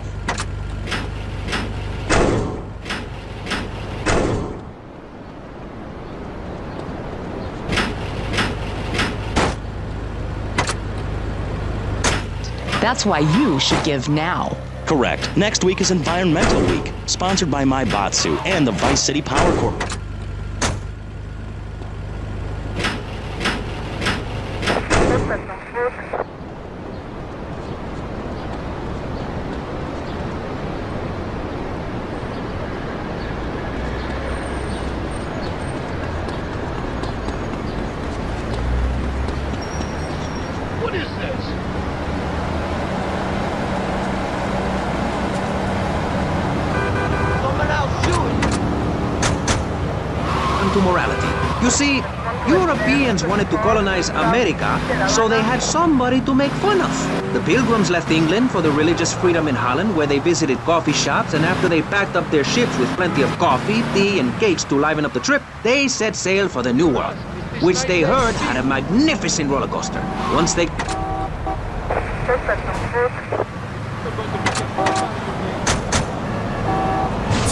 That's why you should give now. Correct. Next week is Environmental Week, sponsored by My Botsu and the Vice City Power Corp. What is this? To morality. You see, Europeans wanted to colonize America, so they had somebody to make fun of. The Pilgrims left England for the religious freedom in Holland, where they visited coffee shops, and after they packed up their ships with plenty of coffee, tea, and cakes to liven up the trip, they set sail for the New World, which they heard had a magnificent roller coaster. Once they...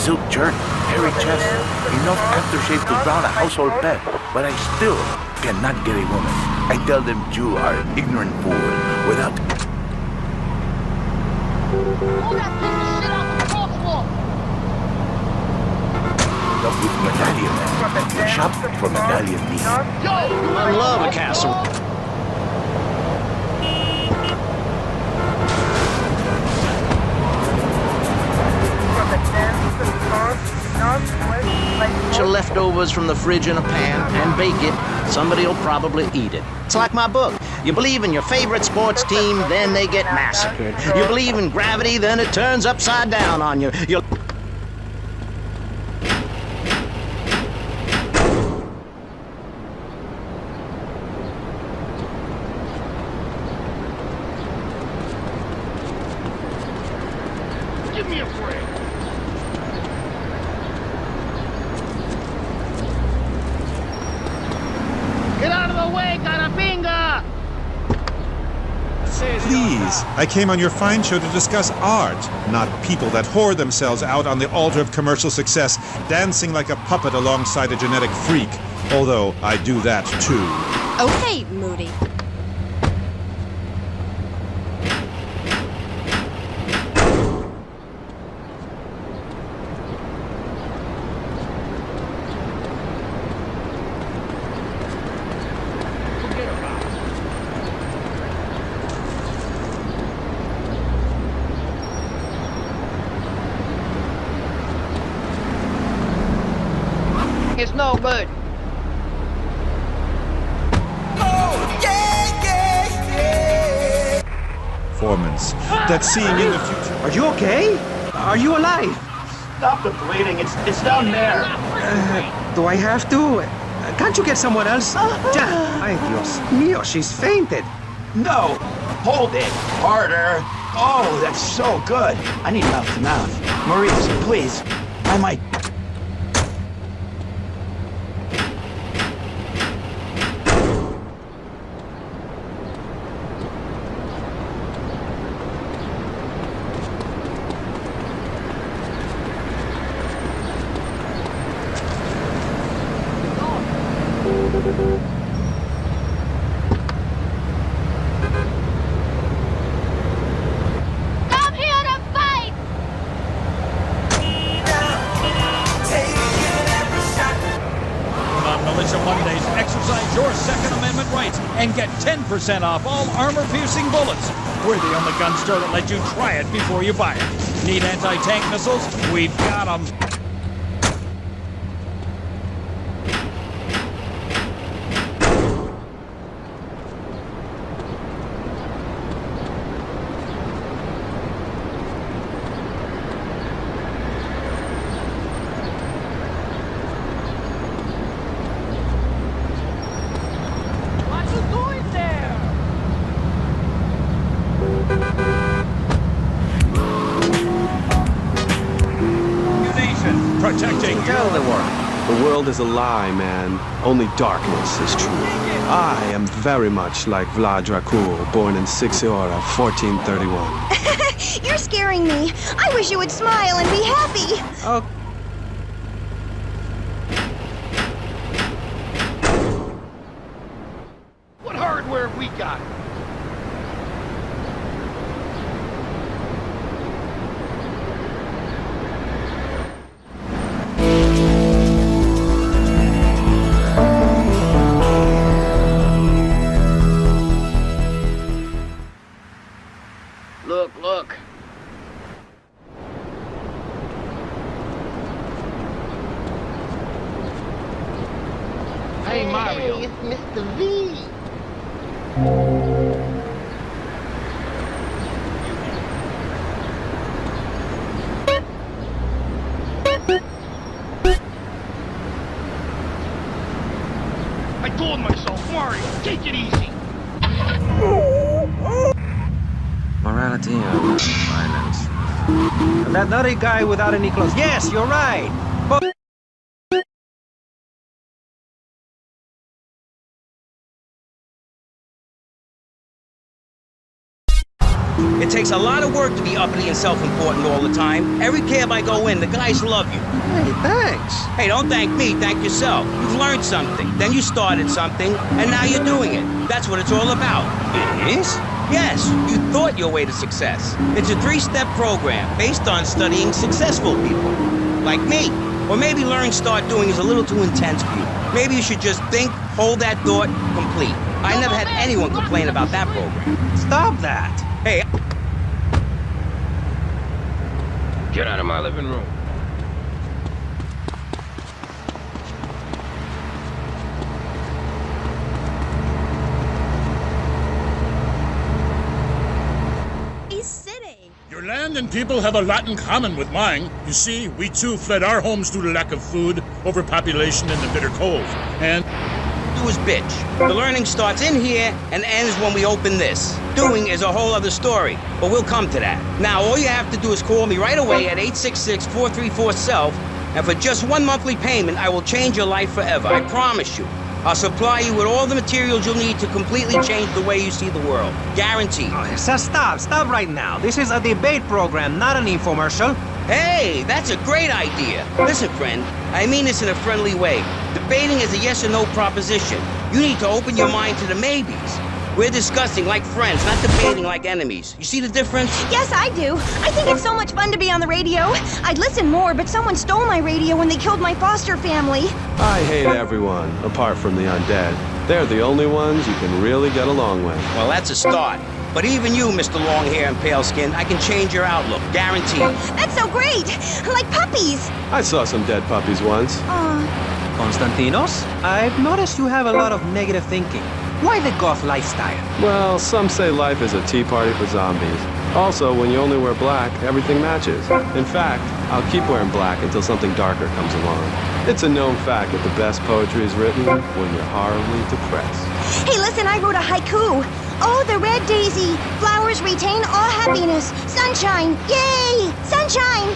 Silk shirt, hairy chest, enough aftershave to drown a household pet, but I still cannot get a woman. I tell them you are an ignorant fool without... Love with medallion man. Shop for medallion meat. I love a castle. Your leftovers from the fridge in a pan and bake it. Somebody'll probably eat it. It's like my book. You believe in your favorite sports team, then they get massacred. You believe in gravity, then it turns upside down on you. Give me a break. Please, please. I came on your fine show to discuss art, not people that whore themselves out on the altar of commercial success, dancing like a puppet alongside a genetic freak. Although I do that too. Okay, Moody. It's no good. Performance. That seeing in the future. Are you okay? Are you alive? Stop the bleeding. It's down there. Do I have to? Can't you get someone else? Ay, Dios mío, she's fainted. No. Hold it. Harder. Oh, that's so good. I need mouth to mouth. Maurice, please. I might... I'm here to fight! On Militia Mondays, exercise your Second Amendment rights and get 10% off all armor-piercing bullets. We're the only gun store that lets you try it before you buy it. Need anti-tank missiles? We've got them. Protecting Tell the world. The world is a lie, man. Only darkness is true. I am very much like Vlad Dracul, born in Sixiora, 1431. You're scaring me. I wish you would smile and be happy. Oh. What hardware have we got? Look. Hey, Mario. It's Mr. V. I told myself, Mario, take it easy. Morality and violence. That nutty guy without any clothes. Yes, you're right. But it takes a lot of work to be uppity and self-important all the time. Every cab I go in, the guys love you. Hey, thanks. Hey, don't thank me, thank yourself. You've learned something, then you started something, and now you're doing it. That's what it's all about. It is? Yes, you thought your way to success. It's a 3-step program based on studying successful people. Like me. Or maybe learning start doing is a little too intense for you. Maybe you should just think, hold that thought, complete. I never had anyone complain about that program. Stop that. Hey. Get out of my living room. Your land and people have a lot in common with mine. You see, we too fled our homes due to lack of food, overpopulation, and the bitter cold. And do is bitch. The learning starts in here and ends when we open this. Doing is a whole other story, but we'll come to that. Now, all you have to do is call me right away at 866-434-SELF, and for just one monthly payment, I will change your life forever. I promise you. I'll supply you with all the materials you'll need to completely change the way you see the world. Guaranteed. Stop right now. This is a debate program, not an infomercial. Hey, that's a great idea. Listen, friend, I mean this in a friendly way. Debating is a yes or no proposition. You need to open your mind to the maybes. We're discussing like friends, not debating like enemies. You see the difference? Yes, I do. I think it's so much fun to be on the radio. I'd listen more, but someone stole my radio when they killed my foster family. I hate everyone, apart from the undead. They're the only ones you can really get along with. Well, that's a start. But even you, Mr. Long Hair and Pale Skin, I can change your outlook, guaranteed. That's so great! Like puppies! I saw some dead puppies once. Konstantinos, I've noticed you have a lot of negative thinking. Why the goth lifestyle? Well, some say life is a tea party for zombies. Also, when you only wear black, everything matches. In fact, I'll keep wearing black until something darker comes along. It's a known fact that the best poetry is written when you're horribly depressed. Hey, listen, I wrote a haiku. Oh, the red daisy, flowers retain all happiness. Sunshine, yay! Sunshine!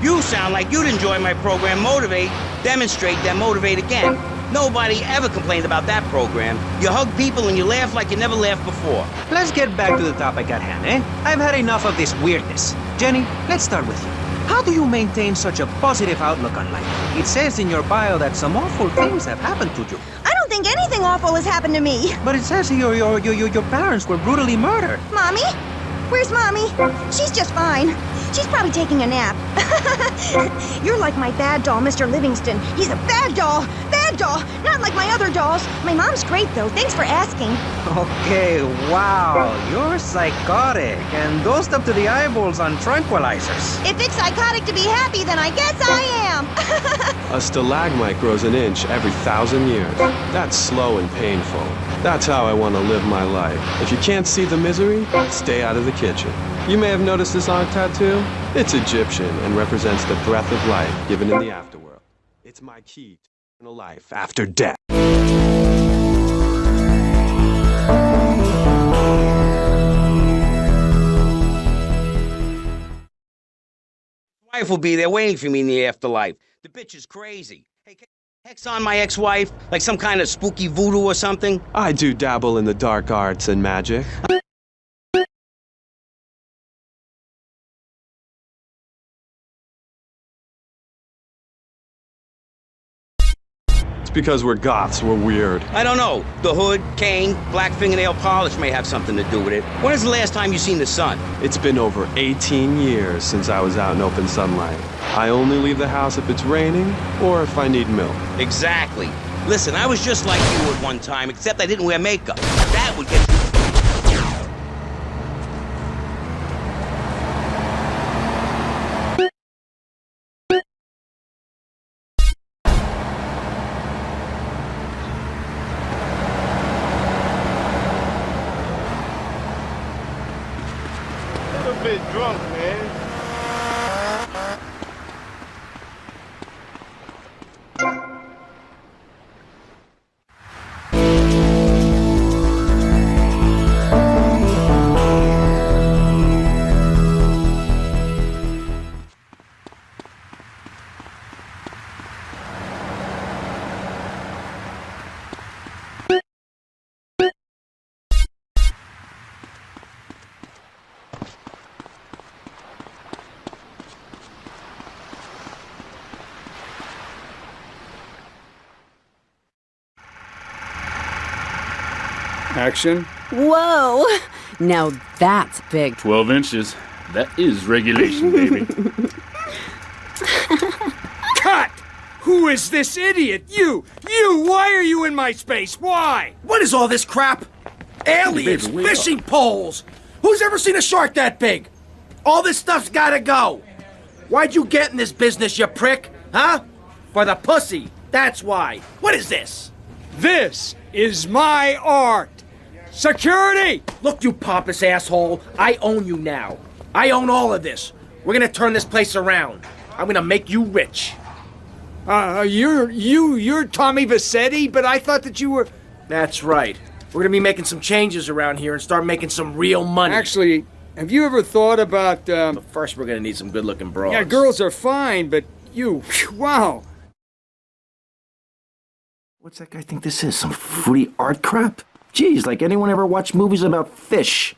You sound like you'd enjoy my program Motivate, Demonstrate, then Motivate Again. Nobody ever complained about that program. You hug people and you laugh like you never laughed before. Let's get back to the topic at hand, eh? I've had enough of this weirdness. Jenny, let's start with you. How do you maintain such a positive outlook on life? It says in your bio that some awful things have happened to you. I don't think anything awful has happened to me. But it says your parents were brutally murdered. Mommy? Where's Mommy? She's just fine. She's probably taking a nap. You're like my bad doll, Mr. Livingston. He's a bad doll! Bad doll! Not like my other dolls. My mom's great, though. Thanks for asking. Okay, wow. You're psychotic and dosed up to the eyeballs on tranquilizers. If it's psychotic to be happy, then I guess I am. A stalagmite grows an inch every 1,000 years. That's slow and painful. That's how I want to live my life. If you can't see the misery, stay out of the kitchen. You may have noticed this on a tattoo. It's Egyptian and represents the breath of life given in the afterworld. It's my key to eternal life after death. Wife will be there waiting for me in the afterlife. The bitch is crazy. Hey, can you hex on my ex-wife? Like some kind of spooky voodoo or something? I do dabble in the dark arts and magic. Because we're goths, we're weird. I don't know. The hood, cane, black fingernail polish may have something to do with it. When is the last time you seen the sun? It's been over 18 years since I was out in open sunlight. I only leave the house if it's raining or if I need milk. Exactly. Listen, I was just like you at one time, except I didn't wear makeup. That would get you. Bit drunk, man. Action. Whoa! Now that's big. 12 inches. That is regulation, baby. Cut! Who is this idiot? You! Why are you in my space? Why? What is all this crap? Aliens, fishing poles! Who's ever seen a shark that big? All this stuff's gotta go. Why'd you get in this business, you prick? Huh? For the pussy. That's why. What is this? This is my art. Security! Look, you pompous asshole. I own you now. I own all of this. We're gonna turn this place around. I'm gonna make you rich. You're Tommy Vercetti, but I thought that you were... That's right. We're gonna be making some changes around here and start making some real money. Actually, have you ever thought about, But first we're gonna need some good-looking broads. Yeah, girls are fine, but you... Wow. What's that guy think this is? Some fruity art crap? Geez, like anyone ever watched movies about fish?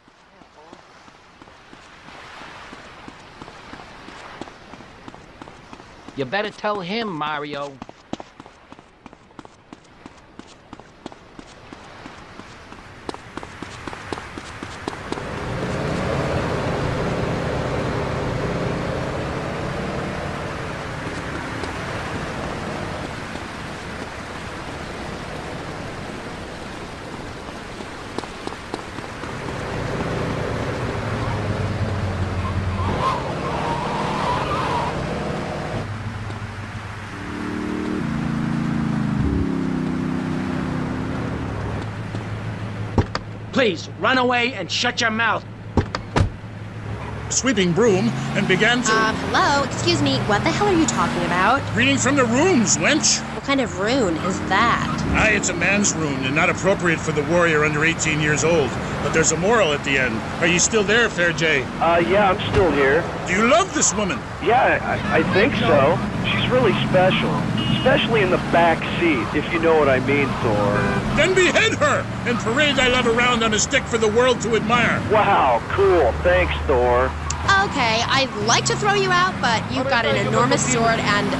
You better tell him, Mario. Please, run away and shut your mouth. Sweeping broom and began to... Hello? Excuse me, what the hell are you talking about? Reading from the runes, wench. What kind of rune is that? Aye, it's a man's rune and not appropriate for the warrior under 18 years old. But there's a moral at the end. Are you still there, Fair Jay? Yeah, I'm still here. Do you love this woman? Yeah, I think so. She's really special. Especially in the back seat, if you know what I mean, Thor. Then behead her and parade thy love around on a stick for the world to admire. Wow, cool. Thanks, Thor. Okay, I'd like to throw you out, but you've got an enormous sword and,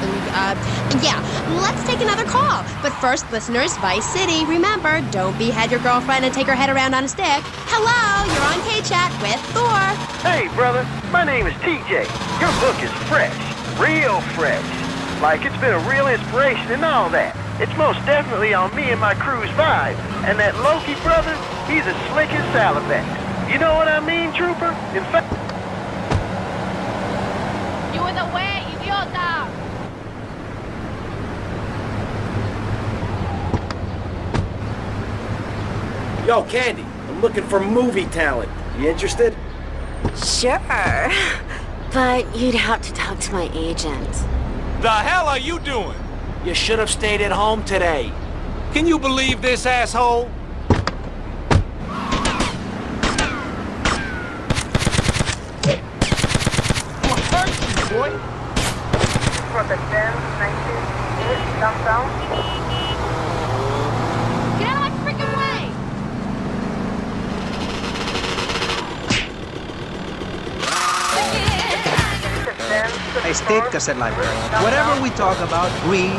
yeah, let's take another call. But first, listeners, Vice City, remember, don't behead your girlfriend and take her head around on a stick. Hello, you're on K-Chat with Thor. Hey, brother, my name is TJ. Your book is fresh, real fresh. Like it's been a real inspiration and all that. It's most definitely on me and my crew's vibe. And that Loki brother, he's as slick as Salivax. You know what I mean, Trooper? In fact... You in the way, idiota! Yo, Candy, I'm looking for movie talent. You interested? Sure. But you'd have to talk to my agent. The hell are you doing? You should have stayed at home today. Can you believe this, asshole? I'll hurt you, boy. For the 10, 19, downtown. Get out of my freaking way! I state, cassette library. Whatever we talk about, greed,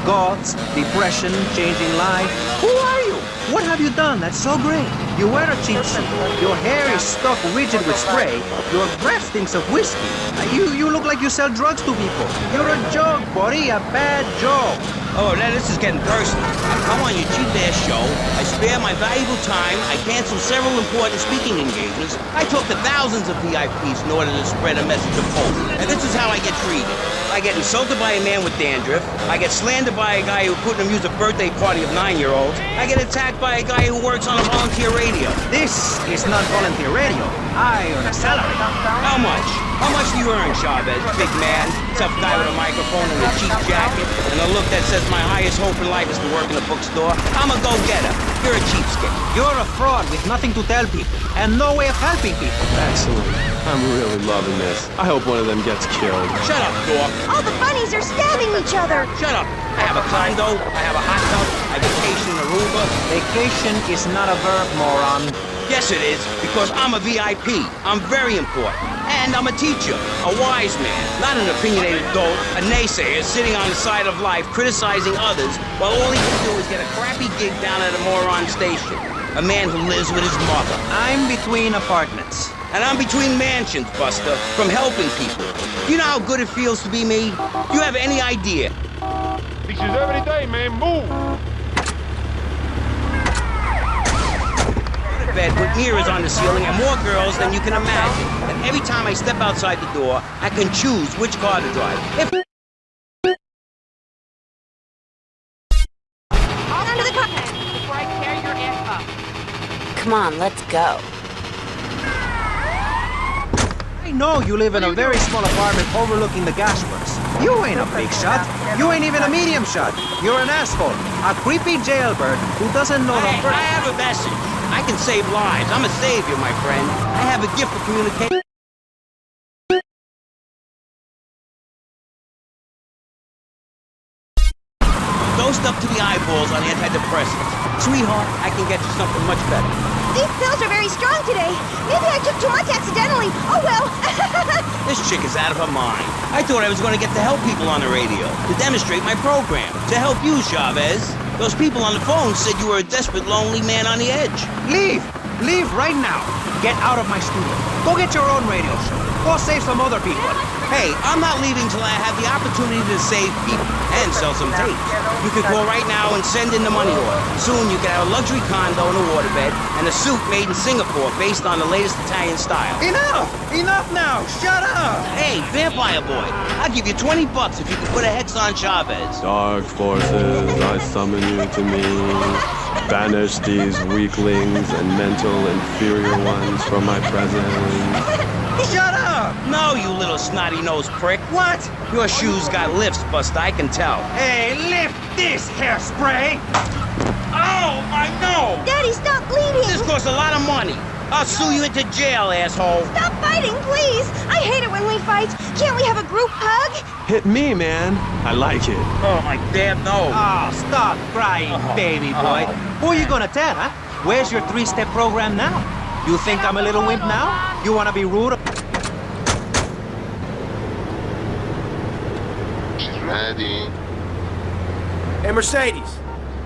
goths, depression, changing life. Who are you? What have you done that's so great? You wear a cheap suit. Your hair is stuck rigid with spray. Your breath stinks of whiskey. You look like you sell drugs to people. You're a joke, buddy, a bad joke. Oh, now this is getting personal. I come on your cheap-ass show, I spare my valuable time, I cancel several important speaking engagements, I talk to thousands of VIPs in order to spread a message of hope. And this is how I get treated. I get insulted by a man with dandruff, I get slandered by a guy who couldn't amuse a birthday party of 9-year-olds, I get attacked by a guy who works on a volunteer radio. This is not volunteer radio. I earn a salary. How much? How much do you earn, Chavez? Big man, tough guy with a microphone and a cheap jacket, and a look that says my highest hope in life is to work in a bookstore. I'm a go-getter. You're a cheapskate. You're a fraud with nothing to tell people, and no way of helping people. Excellent. I'm really loving this. I hope one of them gets killed. Shut up, dork. All the bunnies are stabbing each other. Shut up. I have a condo, I have a hot tub, I vacation in Aruba. Vacation is not a verb, moron. Yes, it is, because I'm a VIP. I'm very important. And I'm a teacher, a wise man, not an opinionated dolt, a naysayer sitting on the side of life criticizing others while all he can do is get a crappy gig down at a moron station. A man who lives with his mother. I'm between apartments. And I'm between mansions, Buster, from helping people. You know how good it feels to be me? You have any idea? This is every day, man. Move. Bed with mirrors on the ceiling and more girls than you can imagine. And every time I step outside the door, I can choose which car to drive. Hold on to the car before I tear your ass up. Come on, let's go. I know you live in a very small apartment overlooking the gas works. You ain't a big shot. You ain't even a medium shot. You're an asshole. A creepy jailbird who doesn't know the first... I have a message. I can save lives. I'm a savior, my friend. I have a gift for communication. dosed up to the eyeballs on antidepressants. Sweetheart, I can get you something much better. These pills are very strong today. Maybe I took too much accidentally. Oh well. This chick is out of her mind. I thought I was going to get to help people on the radio, to demonstrate my program, to help you, Chavez. Those people on the phone said you were a desperate, lonely man on the edge. Leave! Leave right now! Get out of my studio. Go get your own radio show. Go save some other people. Hey, I'm not leaving till I have the opportunity to save people and sell some tapes. You could call right now and send in the money order. Soon you can have a luxury condo and a waterbed and a suit made in Singapore based on the latest Italian style. Enough! Enough now! Shut up! Hey, Vampire Boy, I'll give you $20 if you can put a hex on Chavez. Dark forces, I summon you to me. Banish these weaklings and mental inferior ones from my presence. Shut up! No, you little snotty-nosed prick. What? Your shoes got lifts, Buster, I can tell. Hey, lift this hairspray! Oh, my nose! Daddy, stop bleeding! This costs a lot of money. I'll sue you into jail, asshole. Stop fighting, please! I hate it when we fight. Can't we have a group hug? Hit me, man. I like it. Oh, my damn nose. Oh, stop crying, baby boy. Who are you gonna tell, huh? Where's your 3-step program now? You think I'm a little wimp now? You wanna be rude? She's ready. Hey, Mercedes.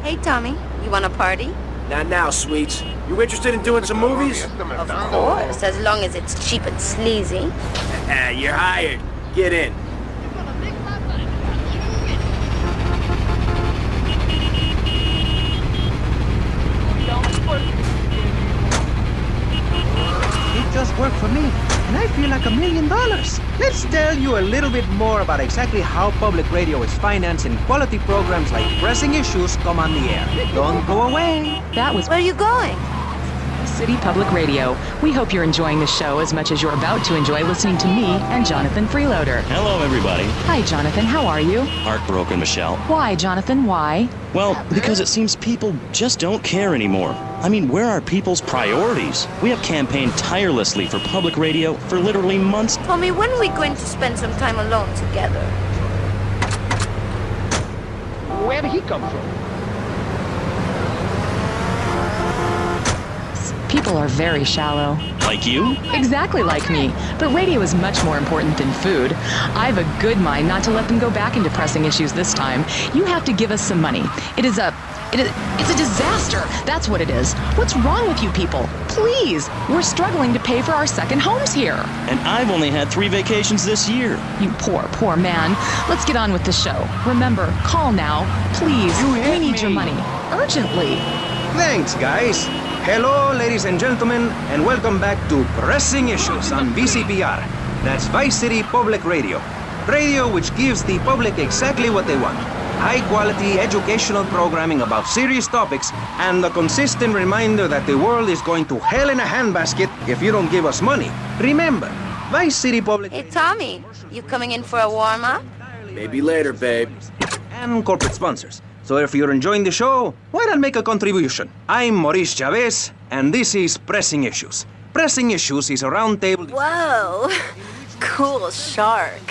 Hey, Tommy. You want a party? Not now, sweets. You interested in doing some movies? Of course, as long as it's cheap and sleazy. You're hired. Get in. It just worked for me, and I feel like $1 million. Let's tell you a little bit more about exactly how public radio is financing quality programs like Pressing Issues come on the air. Don't go away. That was... Where are you going? City Public Radio. We hope you're enjoying the show as much as you're about to enjoy listening to me and Jonathan Freeloader. Hello, everybody. Hi, Jonathan. How are you? Heartbroken, Michelle. Why, Jonathan? Why? Well, because it seems people just don't care anymore. I mean, where are people's priorities? We have campaigned tirelessly for public radio for literally months. Tommy, when are we going to spend some time alone together? Where did he come from? People are very shallow. Like you? Exactly like me. But radio is much more important than food. I have a good mind not to let them go back into Pressing Issues this time. You have to give us some money. It's a disaster. That's what it is. What's wrong with you people? Please. We're struggling to pay for our second homes here. And I've only had 3 vacations this year. You poor man. Let's get on with the show. Remember, call now. Please. We need your money. Urgently. Thanks, guys. Hello, ladies and gentlemen, and welcome back to Pressing Issues on VCPR. That's Vice City Public Radio. Radio which gives the public exactly what they want. High-quality educational programming about serious topics and a consistent reminder that the world is going to hell in a handbasket if you don't give us money. Remember, Vice City Public... Hey, Tommy, you coming in for a warm-up? Maybe later, babe. And corporate sponsors. So if you're enjoying the show, why not make a contribution? I'm Maurice Chavez, and this is Pressing Issues. Pressing Issues is a roundtable... Whoa, cool shark.